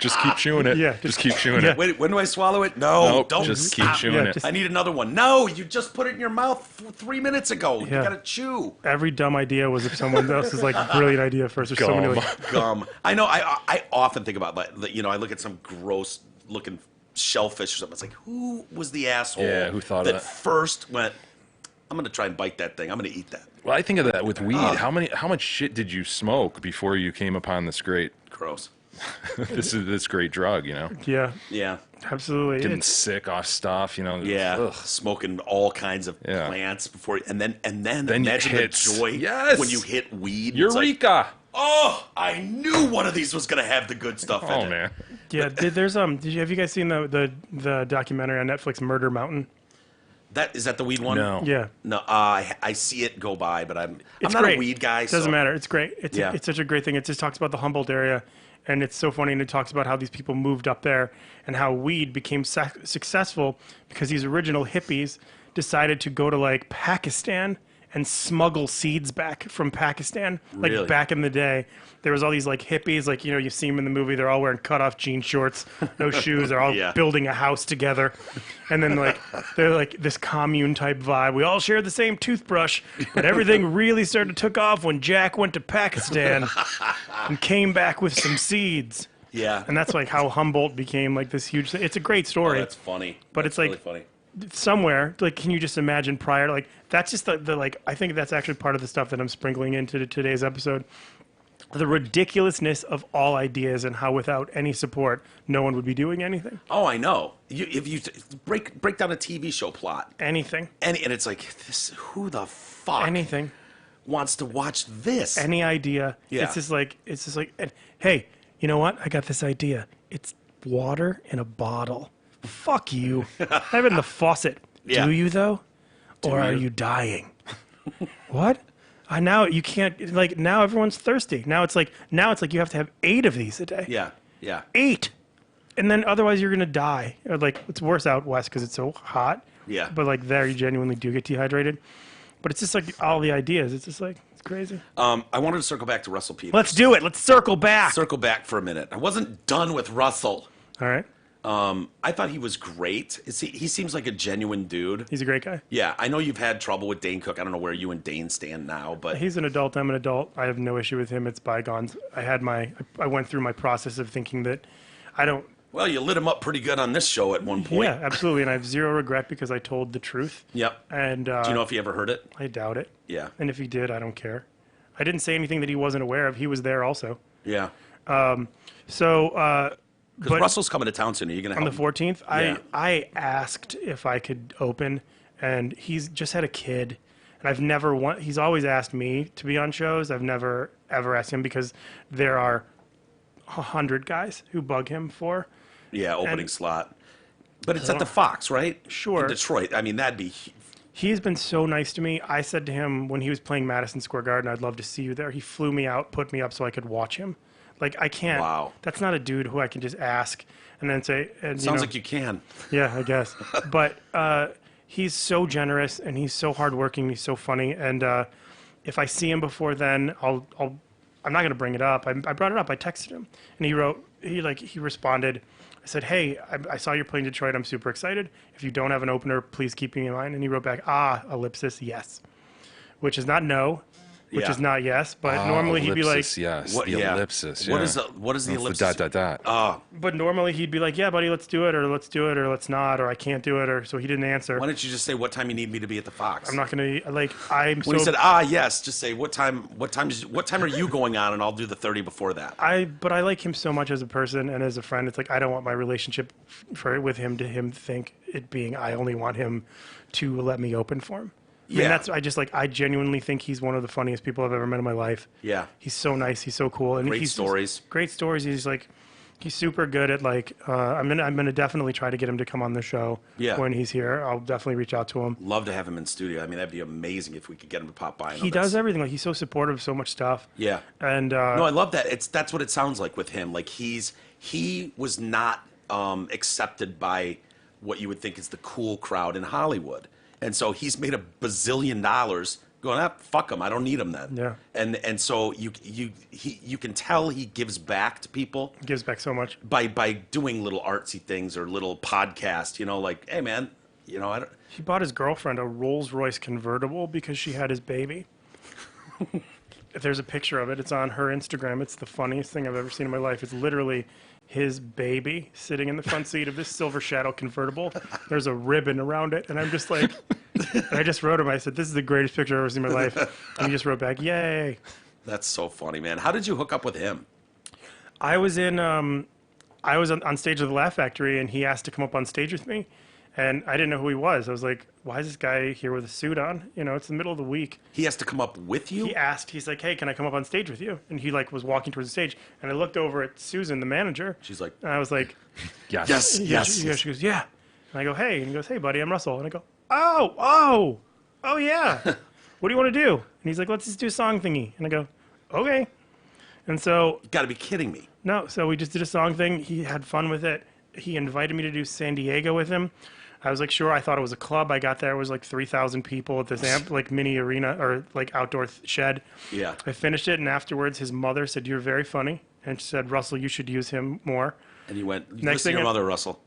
Just keep chewing it. Yeah, Just keep chewing yeah. it. Wait, when do I swallow it? No, Nope, don't just stop. keep chewing Yeah, it. just- I need another one. No, you just put it in your mouth 3 minutes ago. You Yeah. gotta chew. Every dumb idea was someone else's like brilliant idea first. There's so many like, Gum. I know. I often think about like, I look at some gross looking shellfish or something. It's like, who was the asshole? Yeah, who thought of that? first went? I'm gonna try and bite that thing. I'm gonna eat that. Well, I think of that with weed. How much shit did you smoke before you came upon this great Gross. this great drug? yeah, Yeah. absolutely. Getting It's- sick off stuff. Yeah, Ugh. smoking all kinds of Yeah. plants before, and then Then imagine the hits. joy Yes. when you hit weed. It's like, Eureka! oh, I knew one of these was gonna have the good stuff in Oh it. man. yeah, have you guys seen the documentary on Netflix, Murder Mountain? Is that the weed one? No. Yeah. No, I see it go by, but I'm It's not great. a weed guy. It doesn't so- matter. It's great. It's Yeah. it's such a great thing. It just talks about the Humboldt area, and it's so funny. And it talks about how these people moved up there and how weed became successful because these original hippies decided to go to like Pakistan and smuggle seeds back from Pakistan. Like Really? back in the day, there was all these like hippies, like you see them in the movie. They're all wearing cut-off jean shorts, no shoes. They're all Yeah. building a house together, and then like they're like this commune type vibe. We all share the same toothbrush, but everything really started to took off when Jack went to Pakistan and came back with some seeds. Yeah, And that's like how Humboldt became like this huge thing. It's a great oh, story. that's funny. But That's it's like- really funny. Somewhere, like, can you just imagine prior? Like, that's just the like. I think that's actually part of the stuff that I'm sprinkling into today's episode. The ridiculousness of all ideas and how without any support, no one would be doing anything. Oh, I know. If you break down a TV show plot, Anything. and it's like this, who the fuck Anything. wants to watch this? Any idea. Yeah. It's just like, and, hey, you know what? I got this idea. It's water in a bottle. Fuck you. Have it in the faucet. Yeah. Do you, though? Or are you? you dying? What? Now you can't, like, now everyone's thirsty. Now it's like you have to have 8 of these a day. Yeah, yeah. 8. And then otherwise you're going to die. Or, like, it's worse out west because it's so hot. Yeah. But, like, there you genuinely do get dehydrated. But it's just, like, all the ideas. It's just, like, it's crazy. I wanted to circle back to Russell Peters. Let's do it. Let's circle back. Circle back for a minute. I wasn't done with Russell. All right. I thought he was great. He seems like a genuine dude. He's a great guy. Yeah, I know you've had trouble with Dane Cook. I don't know where you and Dane stand now, but He's an adult. I'm an adult. I have no issue with him. It's bygones. I went through my process of thinking that I don't. well, you lit him up pretty good on this show at one point. Yeah, absolutely. And I have zero regret because I told the truth. Yep. And Do you know if he ever heard it? I doubt it. Yeah. And if he did, I don't care. I didn't say anything that he wasn't aware of. He was there also. Yeah. So, Because but Russell's coming to town soon. Are you going to on help the 14th, Yeah. I asked if I could open, and he's just had a kid. And I've never he's always asked me to be on shows. I've never, ever asked him because there are 100 guys who bug him for. Yeah, opening and- slot. But it's at the Fox, right? Sure. In Detroit. I mean, that'd be... He's been so nice to me. I said to him when he was playing Madison Square Garden, I'd love to see you there. He flew me out, put me up so I could watch him. Like, I can't. Wow. That's not a dude who I can just ask and then say. And, Sounds like you can. Yeah, I guess. But he's so generous and he's so hardworking. He's so funny. And if I see him before then, I'm not going to bring it up. I brought it up. I texted him, and he responded. I said, "Hey, I saw you're playing Detroit. I'm super excited. If you don't have an opener, please keep me in mind." And he wrote back, ellipsis, yes, which is not no, which Yeah. is not yes. But normally he'd be like, ellipsis, yes, What- the yeah. ellipsis. What yeah. is the That's ellipsis? the ... but normally he'd be like, yeah, buddy, let's do it, or let's not, or I can't do it, or so he didn't answer. Why don't you just say what time you need me to be at the Fox? I'm not gonna like. I'm When he so said, yes, just say what time are you going on, and I'll do the 30 before that. But I like him so much as a person and as a friend. It's like I don't want my relationship with him to him think it being I only want him to let me open for him. I mean, Yeah. I genuinely think he's one of the funniest people I've ever met in my life. Yeah. He's so nice. He's so cool. And Great he's stories. Great stories. He's super good at I'm gonna definitely try to get him to come on the show Yeah. when he's here. I'll definitely reach out to him. Love to have him in studio. I mean, that'd be amazing if we could get him to pop by. He does everything. Like he's so supportive of so much stuff. Yeah. And No, I love that. That's what it sounds like with him. Like he was not accepted by what you would think is the cool crowd in Hollywood, and so he's made $1 bazillion going, fuck him, I don't need him then. Yeah. And so you can tell he gives back to people gives back so much. by doing little artsy things or little podcasts. You know, like, hey man, I don't. He bought his girlfriend a Rolls-Royce convertible because she had his baby. If there's a picture of it, it's on her Instagram. It's the funniest thing I've ever seen in my life. It's literally his baby sitting in the front seat of this Silver Shadow convertible. There's a ribbon around it, and I'm just like, and I just wrote him. I said, "This is the greatest picture I've ever seen in my life." And he just wrote back, "Yay!" That's so funny, man. How did you hook up with him? I was on stage with the Laugh Factory, and he asked to come up on stage with me, and I didn't know who he was. I was like, "Why is this guy here with a suit on? It's the middle of the week." He has to come up with you. He asked, he's like, "Hey, can I come up on stage with you?" And he was walking towards the stage, and I looked over at Susan, the manager. She's like, And I was like, Yes. yeah. She goes, "Yeah." And I go, "Hey," and he goes, "Hey, buddy, I'm Russell." And I go, "Oh, yeah. What do you want to do?" And he's like, "Let's just do a song thingy." And I go, "Okay." And so, got to be kidding me. no, so we just did a song thing. He had fun with it. He invited me to do San Diego with him. I was like, sure. I thought it was a club. I got there. It was like 3,000 people at this mini arena or like outdoor shed. Yeah. I finished it, and afterwards, his mother said, "You're very funny," and she said, "Russell, you should use him more." And he went, Next listen to thing your I- mother, Russell.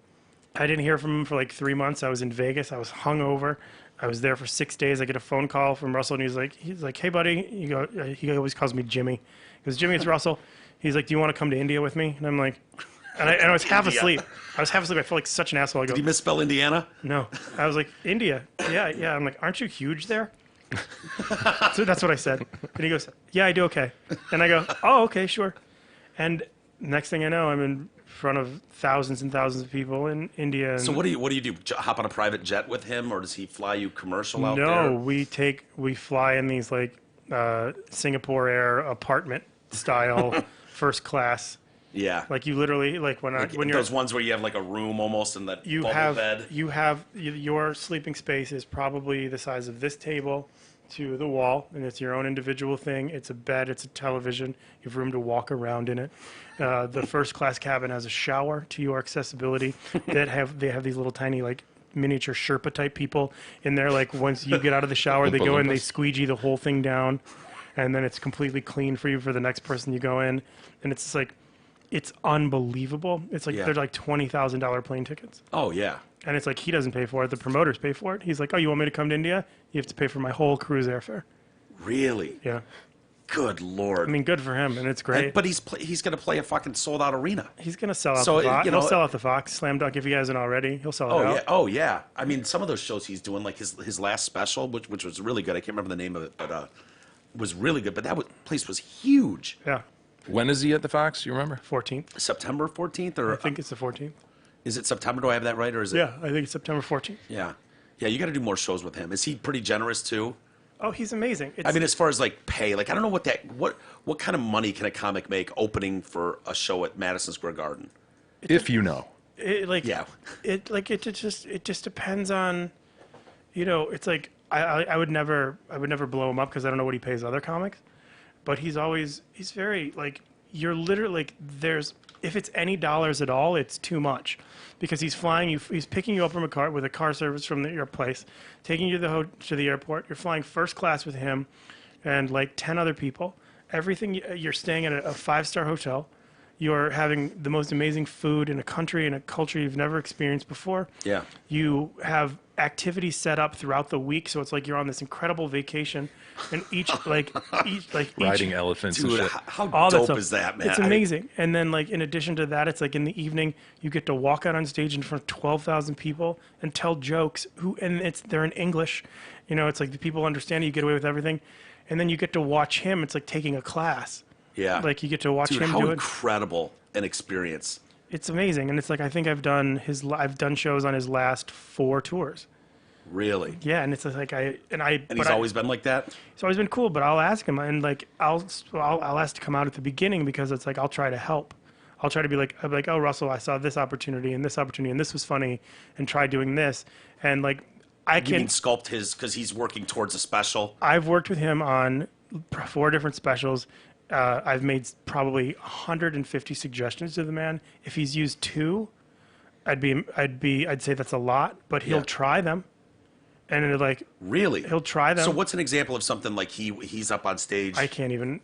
I didn't hear from him for like 3 months. I was in Vegas. I was hungover. I was there for 6 days. I get a phone call from Russell, and he's like, "Hey, buddy." He always calls me Jimmy. He goes, "Jimmy, it's Russell." He's like, "Do you want to come to India with me?" And I'm like, and I was half India. asleep. I felt like such an asshole. I go, Did he misspell Indiana? "No." I was like, "India." Yeah. I'm like, "Aren't you huge there?" So that's what I said. And he goes, "Yeah, I do okay." And I go, "Oh, okay, sure." And next thing I know, I'm in front of thousands and thousands of people in India. And So what do you do? Hop on a private jet with him, or does he fly you commercial out there? No, we fly in these like Singapore Air apartment style first class. Yeah. Like you literally when you're those ones where you have like a room almost in that you bubble have bed. your sleeping space is probably the size of this table to the wall, and it's your own individual thing. It's a bed, it's a television. You have room to walk around in it. The first class cabin has a shower to your accessibility. They have these little tiny like miniature Sherpa type people in there. Like once you get out of the shower, they go in, they squeegee the whole thing down, and then it's completely clean for you for the next person you go in. And it's just like, it's unbelievable. It's like they're like $20,000 plane tickets. Oh yeah. And it's like he doesn't pay for it. The promoters pay for it. He's like, oh, you want me to come to India? You have to pay for my whole cruise airfare. Really? Yeah. Good Lord. I mean, good for him, and it's great. But he's going to play a fucking sold out arena. He's going to sell out So, the Fox. you know- He'll sell out the Fox. Slam Dunk, if he hasn't already. He'll sell it out. Yeah. Oh yeah. I mean, some of those shows he's doing, like his last special, which was really good. I can't remember the name of it, but was really good. But place was huge. Yeah. When is he at the Fox? You remember? 14th. September 14th, or I think it's the 14th. is it September? Do I have that right, or is it? Yeah, I think it's September 14th. Yeah. Yeah. You got to do more shows with him. Is he pretty generous too? Oh, he's amazing. It's, I mean, as far as like pay, like I don't know what kind of money can a comic make opening for a show at Madison Square Garden? If you know. Yeah. It just depends on, it's like I would never blow him up because I don't know what he pays other comics, but he's very like, you're literally like, if it's any dollars at all, it's too much, because he's flying you, he's picking you up from a car with a car service from your place, taking you to the airport. You're flying first class with him and like 10 other people. Everything, you're staying at a 5-star hotel. You're having the most amazing food in a country and a culture you've never experienced before. Yeah. You have activities set up throughout the week, so it's like you're on this incredible vacation, and each Riding elephants and Dude, shit. how all that dope stuff. is that, man? It's amazing. And then, like, in addition to that, it's like in the evening, you get to walk out on stage in front of 12,000 people and tell jokes. They're in English. It's like the people understand you get away with everything. And then you get to watch him. It's like taking a class. Yeah. Like, you get to watch Dude, him how do it. incredible an experience. It's amazing. And it's like, I think I've done shows on his last 4 tours. Really. Yeah, and it's like And he's always been like that? It's always been cool, but I'll ask him, and like I'll ask to come out at the beginning, because it's like I'll try to help. I'll try to be like, oh, Russell, I saw this opportunity, and this was funny, and try doing this, and like I You can. mean sculpt his, because he's working towards a special? I've worked with him on 4 different specials. I've made probably 150 suggestions to the man. If he's used 2, I'd say that's a lot, but he'll Yeah. try them. And like Really? he'll try them. So what's an example of something like he's up on stage? I can't even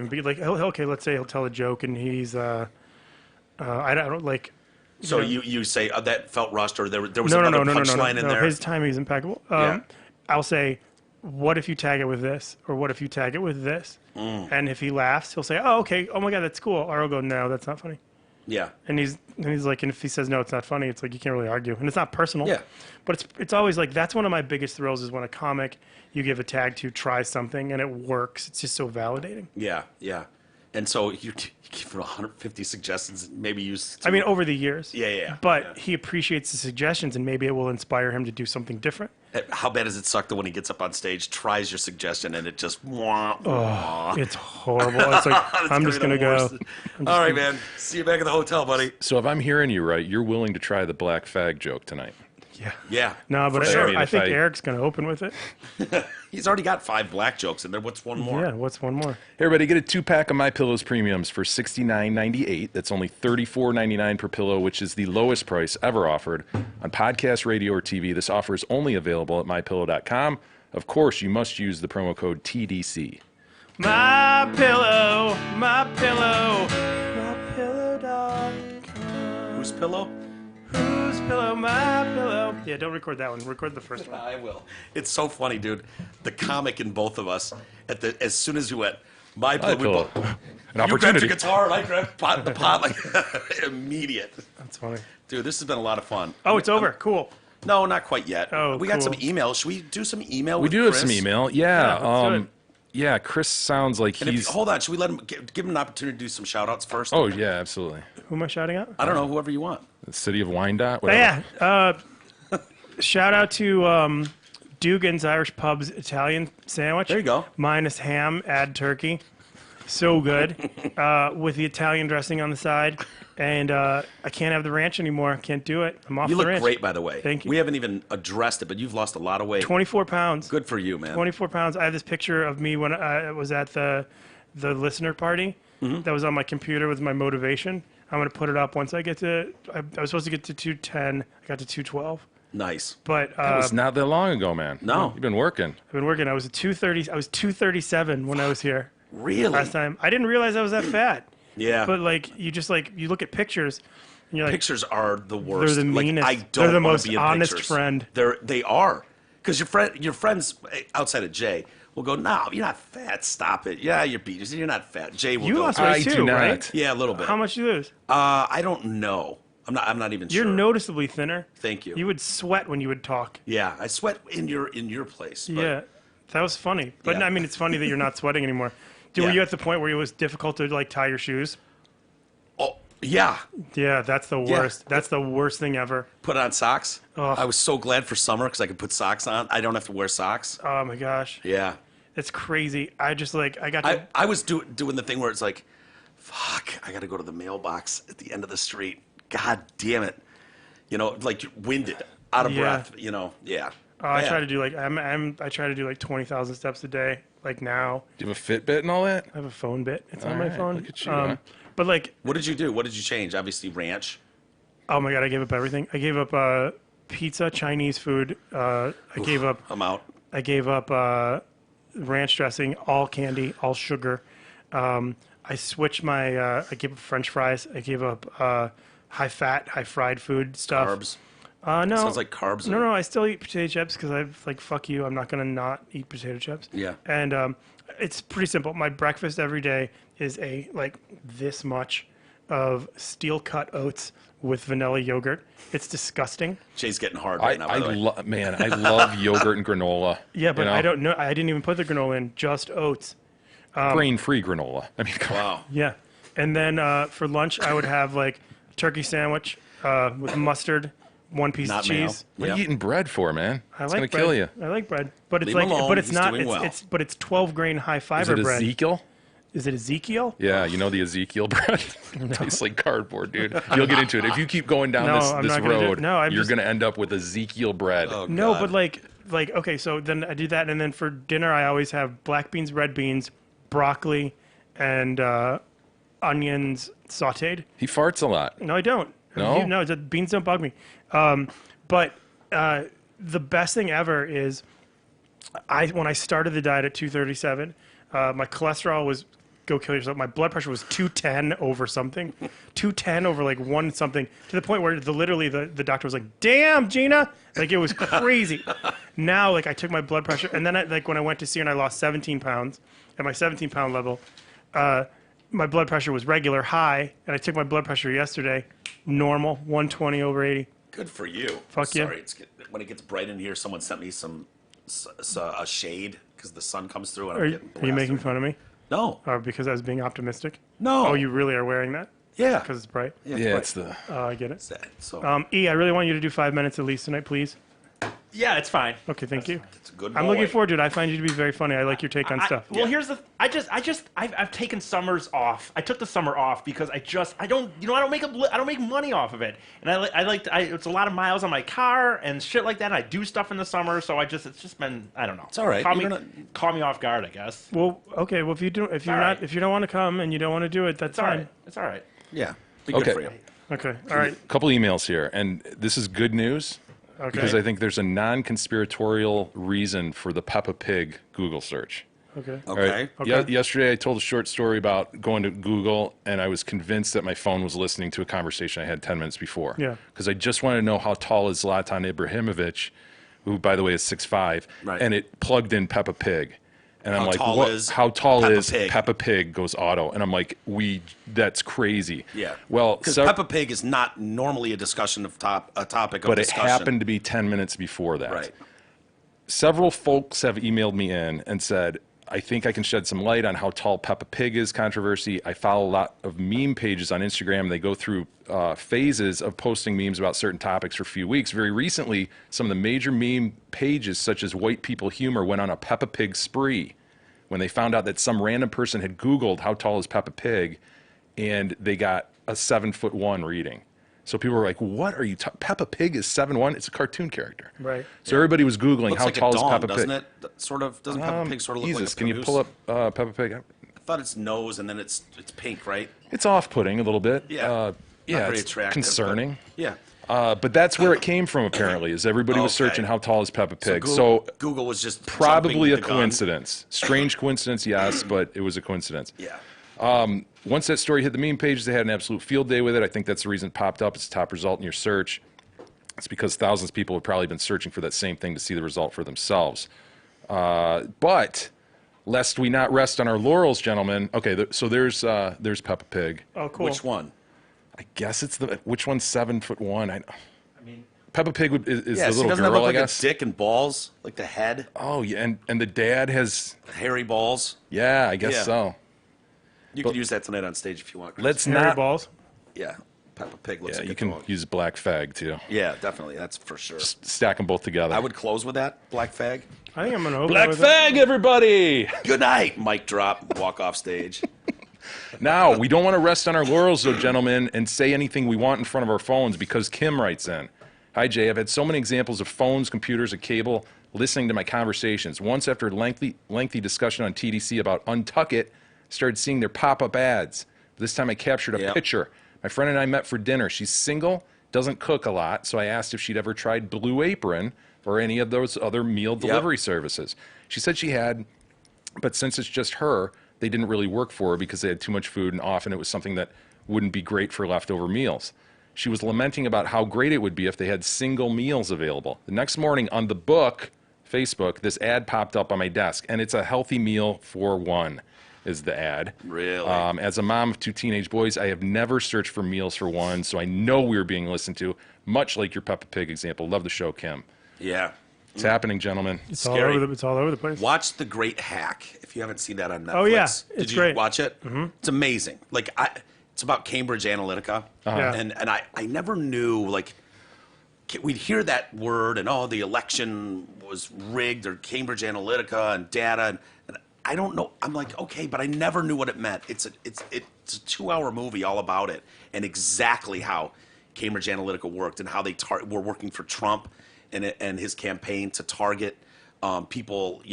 be like, okay, let's say he'll tell a joke and he's I don't like. So you say that felt rushed, or there was No, another no. punchline in there? His timing is impeccable. Yeah. I'll say, what if you tag it with this, or what if you tag it with this? And if he laughs, he'll say, oh, okay, oh my god, that's cool. Or I'll go, no, that's not funny. Yeah. And he's like, and if he says no, it's not funny, it's like you can't really argue, and it's not personal. Yeah. But it's always like, that's one of my biggest thrills, is when a comic you give a tag to tries something and it works. It's just so validating. Yeah, yeah. And so you give him 150 suggestions, maybe use. I mean, over the years. Yeah. But he appreciates the suggestions, and maybe it will inspire him to do something different. How bad does it suck that when he gets up on stage, tries your suggestion, and it just wah, wah. It's horrible. It's like, I'm just going to go. All right, man. See you back at the hotel, buddy. So if I'm hearing you right, you're willing to try the black fag joke tonight. Yeah. Yeah. No, but for sure. I if think I- Eric's going to open with it. He's already got 5 black jokes in there. What's one more? Yeah, what's one more? Hey, everybody, get a 2-pack of My Pillows premiums for $69.98. That's only $34.99 per pillow, which is the lowest price ever offered on podcast, radio, or TV. This offer is only available at mypillow.com. Of course, you must use the promo code TDC. My pillow, my pillow, my pillow dog. Whose pillow? Whose pillow, my pillow. Yeah, don't record that one. Record the first one. I will. It's so funny, dude. The comic in both of us, as soon as we went, my pillow. Pillow. An You grabbed opportunity. your guitar, and I grabbed the pot, like immediate. That's funny. Dude, this has been a lot of fun. Oh, it's over. Cool. No, not quite yet. Oh, we got cool. some emails. Should we do some email? We with do have Chris? some email. Yeah, let's do it. Yeah, Chris sounds like And he's... hold on, should we let him give him an opportunity to do some shout outs first? Oh, yeah, absolutely. Who am I shouting out? I don't know, whoever you want. The City of Wyandotte? Oh, Whatever. yeah. Shout out to Dugan's Irish Pub's Italian sandwich. There you go. Minus ham, add turkey. so good, with the Italian dressing on the side, and I can't have the ranch anymore. Can't do it. I'm off You the look ranch. great, by the way. Thank you. We haven't even addressed it, but you've lost a lot of weight. 24 pounds. Good for you, man. 24 pounds. I have this picture of me when I was at the listener party. Mm-hmm. That was on my computer with my motivation. I'm going to put it up once I get to. I was supposed to get to 210. I got to 212. Nice. But That was not that long ago, man. No. You've been working. I've been working. I was at 230. I was 237 when I was here Really? last time. I didn't realize I was that fat. Yeah. But like you just like you look at pictures, and you're like, Pictures are the worst. They're the meanest. Like, I don't They're the wanna most be in honest pictures. friend. They are. Because your friends outside of Jay will go, no, you're not fat. Stop it. Yeah, you're beat. You're not fat. Jay will You go, lost I weight do too, not. right? yeah, a little bit. How much do you lose? I don't know. I'm not even You're sure. noticeably thinner. Thank you. You would sweat when you would talk. Yeah, I sweat in your place. But Yeah, that was funny. But Yeah. I mean, it's funny that you're not sweating anymore. Were Yeah. you at the point where it was difficult to like tie your shoes? Oh, yeah. Yeah, that's the worst. That's the worst thing ever. Put on socks. Ugh. I was so glad for summer because I could put socks on. I don't have to wear socks. Oh my gosh, Yeah. it's crazy. I just like I got to. I was doing the thing where it's like, fuck, I got to go to the mailbox at the end of the street. God damn it. You know, like you're winded, out of Yeah. breath, you know. Yeah. I Yeah. try to do like I try to do like 20,000 steps a day. Like now, Do you have a Fitbit and all that? I have a phone bit. It's on All my right, phone. look at you, huh? But like, What did you do? What did you change? Obviously, ranch. oh my god, I gave up everything. I gave up pizza, Chinese food. I gave up. I'm out. I gave up ranch dressing, all candy, all sugar. I switched my. I gave up French fries. I gave up high fat, high fried food stuff. Carbs. No. Sounds like carbs. No, I still eat potato chips because I like fuck you. I'm not gonna not eat potato chips. Yeah. And it's pretty simple. My breakfast every day is a like this much of steel cut oats with vanilla yogurt. It's disgusting. Jay's getting hard right now, by the way. I love yogurt and granola. Yeah, but you know? I don't know. I didn't even put the granola in. Just oats. Grain-free granola. I mean, come on. Wow. Yeah. And then for lunch, I would have like a turkey sandwich with mustard, one piece Not of mayo. cheese. What are Yeah. you eating bread for, man? I It's like gonna bread. kill you. I like bread, but it's Leave like, him alone. but it's He's not. doing It's, well. but it's 12 grain high Is fiber it bread. Ezekiel? Is it Ezekiel? Yeah, you know the Ezekiel bread? Tastes like cardboard, dude. You'll get into it. If you keep going down No, I'm this not gonna do it. road, No, I'm you're just- going to end up with Ezekiel bread. Oh, No, God. but like okay, so then I do that, and then for dinner I always have black beans, red beans, broccoli, and onions sautéed. He farts a lot. No, I don't. No? No, beans don't bug me. But the best thing ever is when I started the diet at 237, my cholesterol was go kill yourself. My blood pressure was 210 over something, 210 over like one something, to the point where literally the doctor was like, "Damn, Gina!" Like it was crazy. Now, like I took my blood pressure, and then like when I went to see her and I lost 17 pounds at my 17-pound level. My blood pressure was regular high, and I took my blood pressure yesterday, normal, 120 over 80. Good for you. Fuck yeah. Sorry, when it gets bright in here, someone sent me a shade because the sun comes through and I'm getting Are you blasted. making fun of me? No. Or because I was being optimistic? No. Oh, you really are wearing that? Yeah. Because it's bright? Yeah, Yeah, right. it's the... Oh, I get it. Sad. So E, I really want you to do 5 minutes at least tonight, please. Yeah, it's fine. Okay, thank you. it's a good I'm boy. looking forward to it. I find you to be very funny. I like your take on stuff. Well, Yeah. here's the. I've taken summers off. I took the summer off because I don't make money off of it, and it's a lot of miles on my car and shit like that. And I do stuff in the summer, so it's just been I don't know. It's all right. Caught You're me off guard, I guess. Well, okay. Well, if you don't want to come and you don't want to do it, that's It's all fine. right. It's all right. Yeah. Be good Okay. for you. Okay. All right. Couple emails here, and this is good news Okay. because I think there's a non-conspiratorial reason for the Peppa Pig Google search. Okay. All Okay. right. Okay. Yesterday, I told a short story about going to Google, and I was convinced that my phone was listening to a conversation I had 10 minutes before. Yeah. Because I just wanted to know how tall is Zlatan Ibrahimovic, who, by the way, is 6'5", Right. and it plugged in Peppa Pig. And I'm How like, tall what? is How tall Peppa is Pig? Peppa Pig goes auto? And I'm like, that's crazy. Yeah. Well, because so- Peppa Pig is not normally a topic of but it discussion. happened to be 10 minutes before that. Right. Several folks have emailed me in and said, I think I can shed some light on how tall Peppa Pig is controversy. I follow a lot of meme pages on Instagram. They go through phases of posting memes about certain topics for a few weeks. Very recently, some of the major meme pages, such as White People Humor, went on a Peppa Pig spree when they found out that some random person had Googled how tall is Peppa Pig, and they got a 7'1" reading. So people were like, "What are you? Peppa Pig is 7'1"? It's a cartoon character." Right. So everybody was Googling Looks how like tall a is dong, Peppa doesn't Pig. it? Doesn't Peppa Pig sort of look Jesus, like a can you caboose? pull up Peppa Pig? I thought it's nose and then it's pink, right? It's off-putting a little bit. Yeah. Not very it's attractive, concerning. but- yeah. But that's where it came from, apparently, is everybody was Okay. searching how tall is Peppa Pig. Google, So Google was just probably a jumping the gun. coincidence. Strange coincidence, yes, but it was a coincidence. Yeah. Once that story hit the meme pages, they had an absolute field day with it. I think that's the reason it popped up. It's the top result in your search. It's because thousands of people have probably been searching for that same thing to see the result for themselves. But lest we not rest on our laurels, gentlemen. Okay, so there's Peppa Pig. Oh, cool. Which one? I guess it's which one's 7'1"? I mean, Peppa Pig is Yeah, the she little doesn't girl, have I like a guess. dick and balls, like the head, Oh yeah, and the dad has. hairy balls. Yeah, I guess Yeah. so. You can use that tonight on stage if you want. Chris. Let's Hairy not. balls. Yeah, Peppa Pig looks Yeah, like you a can dog. use black fag too. Yeah, definitely. That's for sure. Stack them both together. I would close with that black fag. I think I'm gonna open Black it with fag, everybody! Good night. Mic drop. Walk off stage. Now, we don't want to rest on our laurels, though, gentlemen, and say anything we want in front of our phones because Kim writes in. Hi, Jay. I've had so many examples of phones, computers, and cable listening to my conversations. Once, after lengthy discussion on TDC about Untuck It, started seeing their pop-up ads. This time I captured a Yep. picture. My friend and I met for dinner. She's single, doesn't cook a lot, so I asked if she'd ever tried Blue Apron or any of those other meal delivery services. She said she had, but since it's just her, they didn't really work for her because they had too much food, and often it was something that wouldn't be great for leftover meals. She was lamenting about how great it would be if they had single meals available. The next morning on The Book, Facebook, this ad popped up on my desk, and it's a healthy meal for one, is the ad. Really? As a mom of two teenage boys, I have never searched for meals for one, so I know we were being listened to, much like your Peppa Pig example. Love the show, Kim. Yeah. It's happening, gentlemen. It's all Scary. over the place. Watch The Great Hack if you haven't seen that on Netflix. Oh, yeah. Did It's you great. watch it? Mm-hmm. It's amazing. Like it's about Cambridge Analytica, Yeah. and I never knew like we'd hear that word and the election was rigged or Cambridge Analytica and data and I don't know. I'm like okay, but I never knew what it meant. It's a 2-hour movie all about it and exactly how Cambridge Analytica worked and how they were working for Trump and his campaign to target people,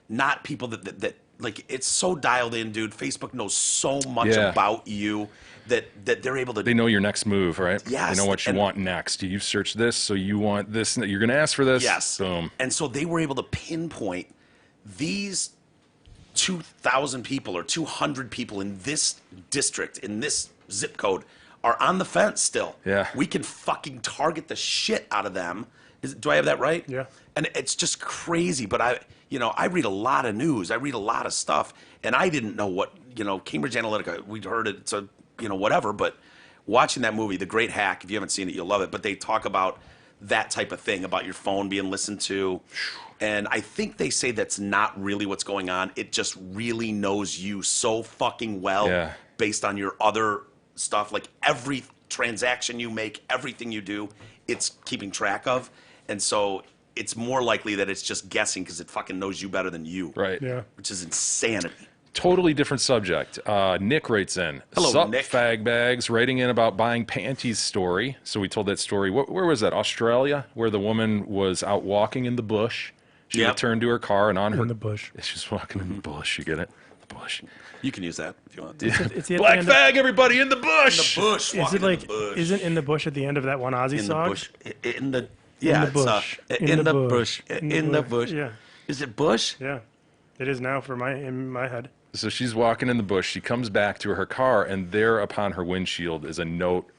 not people that like it's so dialed in, dude. Facebook knows so much Yeah. about you that they're able to. They know your next move, right? Yes, They know what you and- want next. You search this, so you want this. You're going to ask for this. Yes. Boom. And so they were able to pinpoint these 2,000 people or 200 people in this district, in this zip code, are on the fence still. Yeah. We can fucking target the shit out of them. Do I have that right? Yeah. And it's just crazy. But I read a lot of news. I read a lot of stuff. And I didn't know what, Cambridge Analytica, we'd heard it. It's a, whatever. But watching that movie, The Great Hack, if you haven't seen it, you'll love it. But they talk about that type of thing, about your phone being listened to. And I think they say that's not really what's going on. It just really knows you so fucking well Yeah. based on your other stuff. Like every transaction you make, everything you do, it's keeping track of. And so it's more likely that it's just guessing because it fucking knows you better than you. Right. Yeah. Which is insanity. Totally different subject. Nick writes in. Hello, Sup, Nick. fag bags, writing in about buying panties story. So we told that story. Where was that? Australia, where the woman was out walking in the bush. She Yep. returned to her car and on her In the bush. She's walking in the bush. You get it? The bush. You can use that if you want. It's the Black end of- fag, everybody in the bush. Bush. Is walking it like? in the bush. Isn't in the bush at the end of that one Ozzy in the song? bush? In the yeah, the bush. It's, in the bush. In the bush. Yeah, Is it bush? yeah. It is now in my head. So she's walking in the bush. She comes back to her car, and there upon her windshield is a note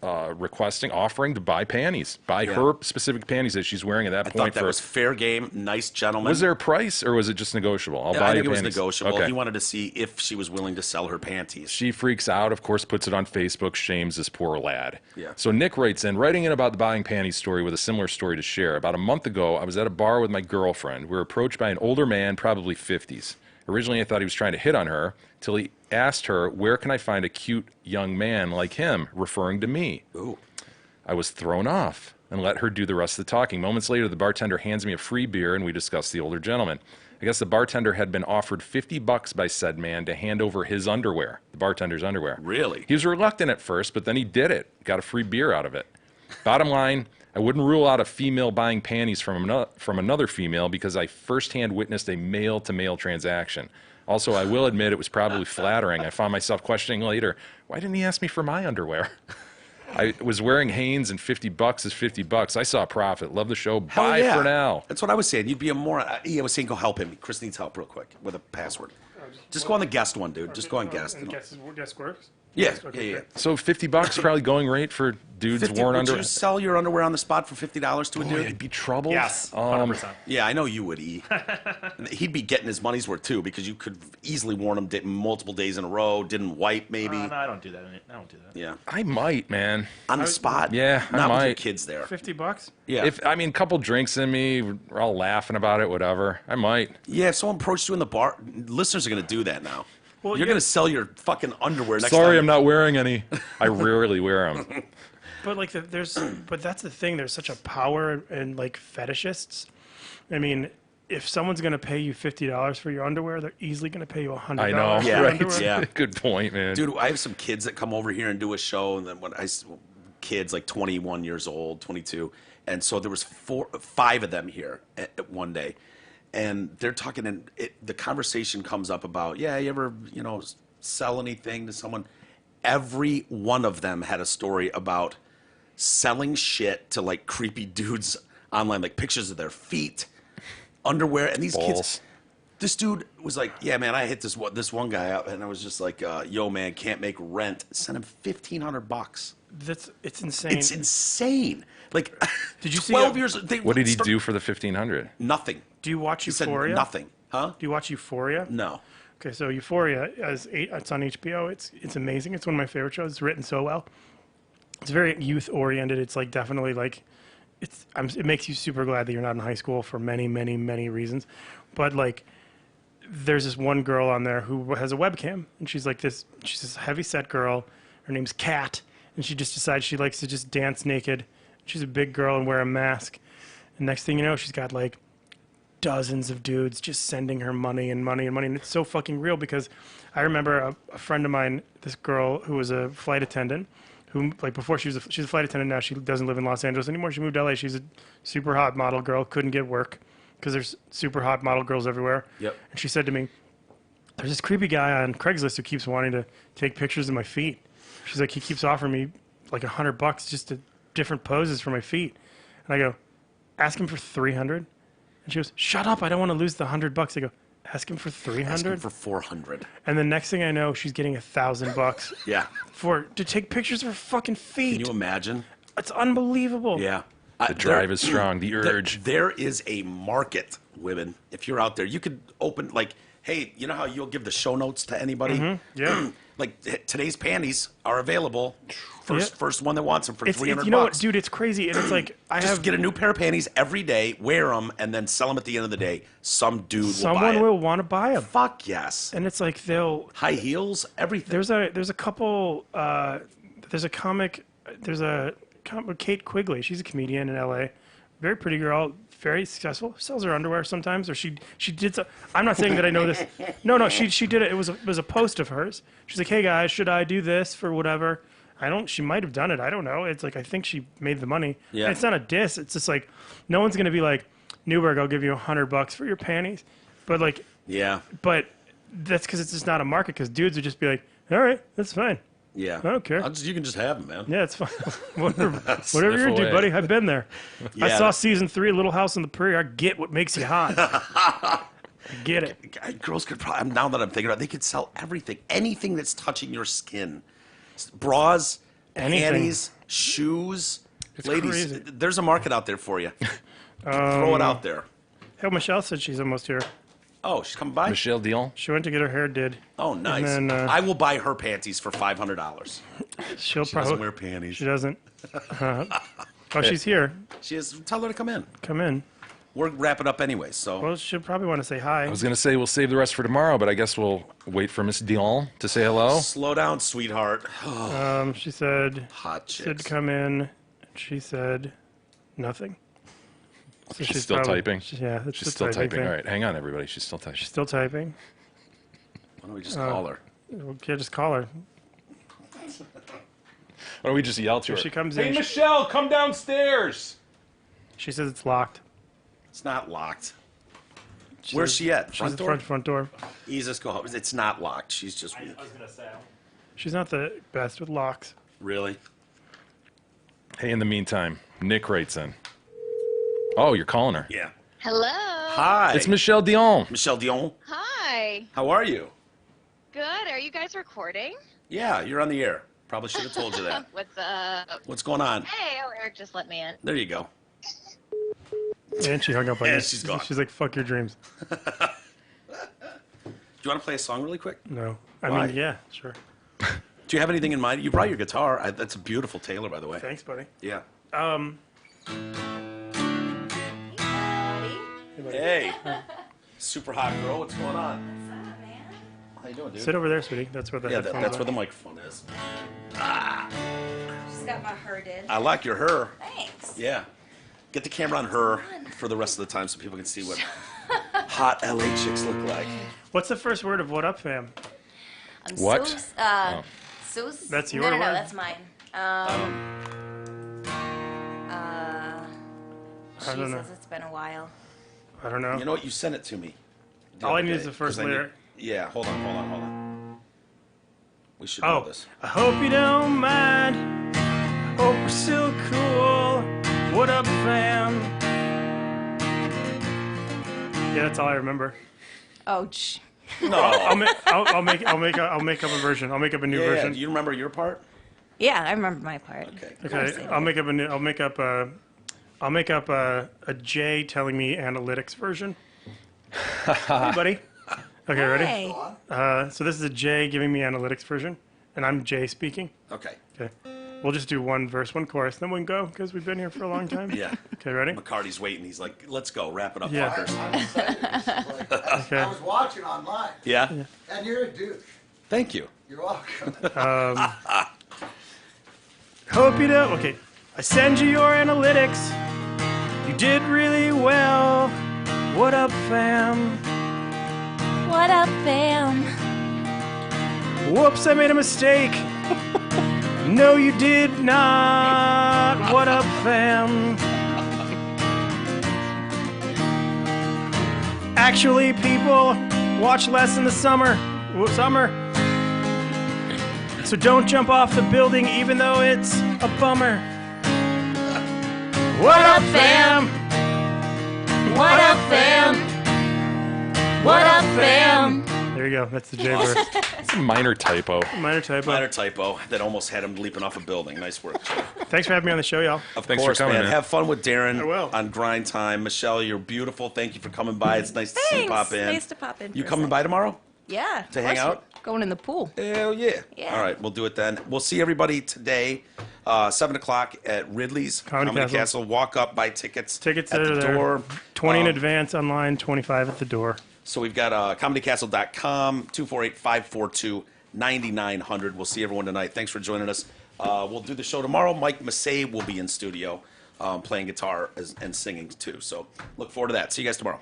offering to buy panties. Buy Yeah. her specific panties that she's wearing at that I point. thought that was fair game. Nice gentleman. Was there a price, or was it just negotiable? I'll buy I your think it was panties. negotiable. Okay. He wanted to see if she was willing to sell her panties. She freaks out, of course, puts it on Facebook, shames this poor lad. Yeah. So Nick writes writing in about the buying panties story with a similar story to share. About a month ago, I was at a bar with my girlfriend. We were approached by an older man, probably 50s. Originally, I thought he was trying to hit on her, till he asked her, where can I find a cute young man like him, referring to me. Ooh. I was thrown off and let her do the rest of the talking. Moments later, the bartender hands me a free beer, and we discuss the older gentleman. I guess the bartender had been offered $50 by said man to hand over his underwear, the bartender's underwear. Really? He was reluctant at first, but then he did it. Got a free beer out of it. Bottom line, I wouldn't rule out a female buying panties from another female because I firsthand witnessed a male-to-male transaction. Also, I will admit it was probably flattering. I found myself questioning later, why didn't he ask me for my underwear? I was wearing Hanes, and $50 is $50. I saw a profit. Love the show. Hell Bye yeah. for now. That's what I was saying. You'd be a moron. I was saying go help him. Chris needs help real quick with a password. Just go on the guest one, dude. Just go on guest. And guest works? Yeah, Okay, yeah. So $50 probably going rate for dudes 50, worn would underwear. you sell your underwear on the spot for $50 to a Boy, dude? I'd be troubled. Yes, 100%. Yeah, I know you would, E. He'd be getting his money's worth too because you could easily warn him multiple days in a row. Didn't wipe maybe. No, I don't do that. I don't do that. Yeah, I might, man. on the spot. Yeah, I not with your might. kids there. $50? Yeah, A couple drinks in me, we're all laughing about it, whatever. I might. yeah. If someone approached you in the bar, listeners are gonna do that now. Well, You're yeah. gonna sell your fucking underwear next Sorry, time. I'm not wearing any. I rarely wear them. But like, but that's the thing. There's such a power in like fetishists. I mean, if someone's gonna pay you $50 for your underwear, they're easily gonna pay you $100. I know, for Yeah, your right? underwear. Yeah. Good point, man. Dude, I have some kids that come over here and do a show, and then kids like 21 years old, 22, and so there was 5 of them here at one day, and they're talking, and the conversation comes up about, yeah, you ever sell anything to someone? Every one of them had a story about selling shit to like creepy dudes online, like pictures of their feet, underwear, and these Balls. kids. This dude was like, yeah, man, I hit this one guy up, and I was just like, yo, man, can't make rent. Send him $1,500. It's insane. It's insane. Like, Did you see 12 that- years? What did he do for the 1,500? Nothing. Do you watch He said Euphoria? nothing. Huh? Do you watch Euphoria? No. Okay, so Euphoria it's on HBO. It's amazing. It's one of my favorite shows. It's written so well. It's very youth oriented. It's like definitely like it makes you super glad that you're not in high school for many, many, many reasons. But like there's this one girl on there who has a webcam, and she's this heavy set girl. Her name's Kat, and she just decides she likes to just dance naked. She's a big girl and wear a mask. And next thing you know, she's got like dozens of dudes just sending her money and money and money. And it's so fucking real because I remember a friend of mine, this girl who was a flight attendant, who like before she's a flight attendant now. She doesn't live in Los Angeles anymore. She moved to LA. She's a super hot model girl. Couldn't get work because there's super hot model girls everywhere. Yep. And she said to me, there's this creepy guy on Craigslist who keeps wanting to take pictures of my feet. She's like, he keeps offering me like $100 just to different poses for my feet. And I go, ask him for 300. And she goes, shut up, I don't want to lose the $100. I go, ask him for Ask him 300. for 400. And the next thing I know, she's getting $1,000 Yeah. to take pictures of her fucking feet. Can you imagine? It's unbelievable. Yeah. The drive is strong. The urge. There is a market, women. If you're out there, you could open like, hey, you know how you'll give the show notes to anybody? Yeah. Like today's panties are available. Yeah. First one that wants them for It's, $300. you know what, dude? It's crazy, and it's like I Just have get a new pair of panties every day, wear them, and then sell them at the end of the day. Some dude will buy someone it. will want to buy them, Fuck yes. and it's like they'll. High heels, everything. There's a couple. There's a comic. Kate Quigley. She's a comedian in L.A. Very pretty girl, very successful. Sells her underwear sometimes, or she did. I'm not saying that I know this. No, she did it. It was a post of hers. She's like, hey guys, should I do this for whatever? She might have done it. I don't know. It's like I think she made the money. Yeah. And it's not a diss. It's just like no one's gonna be like, Newberg, I'll give you $100 for your panties, but like, yeah. but that's because it's just not a market. Because dudes would just be like, all right, that's fine. Yeah. I don't care. You can just have them, man. Yeah, it's fine. whatever Sniff you do, away. buddy. I've been there. I Yeah. saw season 3, Little House on the Prairie. I get what makes you hot. I get it. Girls could probably, now that I'm thinking about it, they could sell everything. Anything that's touching your skin. Bras, Anything. panties, shoes. Ladies, crazy. there's a market out there for you. Throw it out there. Hell, Michelle said she's almost here. Oh, she's coming by? Michelle Dion. She went to get her hair did. Oh, nice. And then, I will buy her panties for $500. She'll She probably. doesn't wear panties. She doesn't. Oh, she's here. She is. Tell her to come in. Come in. We're wrapping up anyway, so. Well, she'll probably want to say hi. I was going to say we'll save the rest for tomorrow, but I guess we'll wait for Miss Dion to say hello. Slow down, sweetheart. She said Hot to chicks. come in. She said nothing. So She's still typing? Yeah, it's She's the still typing. thing. All right, hang on, everybody. She's still typing. She's still typing. Why don't we just call her? Okay, just call her. Why don't we just yell to her? She comes Hey, in. Michelle, come downstairs. She says it's locked. It's not locked. Where's she at? She's Front at the door? front door. Jesus, go home. It's not locked. She's just weak. I was gonna say. She's not the best with locks. Really? Hey, in the meantime, Nick writes in. Oh, you're calling her. Yeah. Hello. Hi. It's Michelle Dion. Michelle Dion. Hi. How are you? Good. Are you guys recording? Yeah, you're on the air. Probably should have told you that. What's up? What's going on? Hey, oh, Eric just let me in. There you go. And she hung up on And you. she's gone. She's like, fuck your dreams. Do you want to play a song really quick? No. I Why? mean, yeah, sure. Do you have anything in mind? You brought your guitar. That's a beautiful Taylor, by the way. Thanks, buddy. Yeah. Um, Hey. Super hot girl. What's going on? How you doing, dude? sit over there, sweetie. That's where the Yeah, headphones that's are. where the microphone is. Just got my her did. I like your her. Thanks. Yeah. Get the camera on her for the rest of the time so people can see what hot LA chicks look like. What's the first word of What Up, fam? I'm What? So, That's your no, word? that's mine. I don't know. Jesus, it's been a while. I don't know. You know what? You sent it to me. All I other need day, is the first 'cause I need- lyric. Yeah, hold on. We should know Oh, this. I hope you don't mind. Hope we're still cool. What up, fam? Yeah, that's all I remember. Oh, No. I'll make up a version. I'll make up a new Yeah, version. do you remember your part? yeah, I remember my part. Okay. Okay, I'll make up a Jay telling me analytics version. Hey, buddy. Okay, ready? Hey. So this is a Jay giving me analytics version, and I'm Jay speaking. Okay. Okay, we'll just do one verse, one chorus, then we can go because we've been here for a long time. Yeah. Okay, ready? McCarty's waiting. He's like, let's go. Wrap it up, Yeah. fuckers. Okay. I was watching online, Yeah? and you're a dude. Thank you. You're welcome. Hope you don't. Okay, I send you your analytics. You did really well. What up, fam? What up, fam? Whoops, I made a mistake. No, you did not. What up, fam? Actually, people watch less in the summer. So don't jump off the building, even though it's a bummer. What up, fam? What up, fam? What up, fam? There you go. That's the J verse. It's a minor typo. Minor typo. Minor typo that almost had him leaping off a building. Nice work, Jay. Thanks for having me on the show, y'all. Of Thanks for course, coming, man. man. Have fun with Darren I will. on Grind Time. Michelle, you're beautiful. Thank you for coming by. It's nice to see you Thanks. pop in. Nice to pop in. You for a coming sec. by tomorrow? Yeah. To of hang course out? we're Going in the pool. Hell yeah. Yeah. All right, we'll do it then. We'll see everybody today, 7 o'clock at Ridley's Comedy Castle. Walk up, buy tickets. Tickets at are the there. door. 20 in advance online, 25 at the door. So we've got comedycastle.com, 248-542-9900. We'll see everyone tonight. Thanks for joining us. We'll do the show tomorrow. Mike Massey will be in studio playing guitar and singing too. So look forward to that. See you guys tomorrow.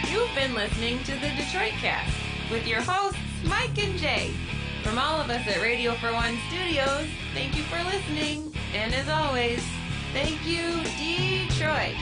You've been listening to the Detroit Cast with your hosts, Mike and Jay. From all of us at Radio for One Studios, thank you for listening. And as always, thank you, Detroit.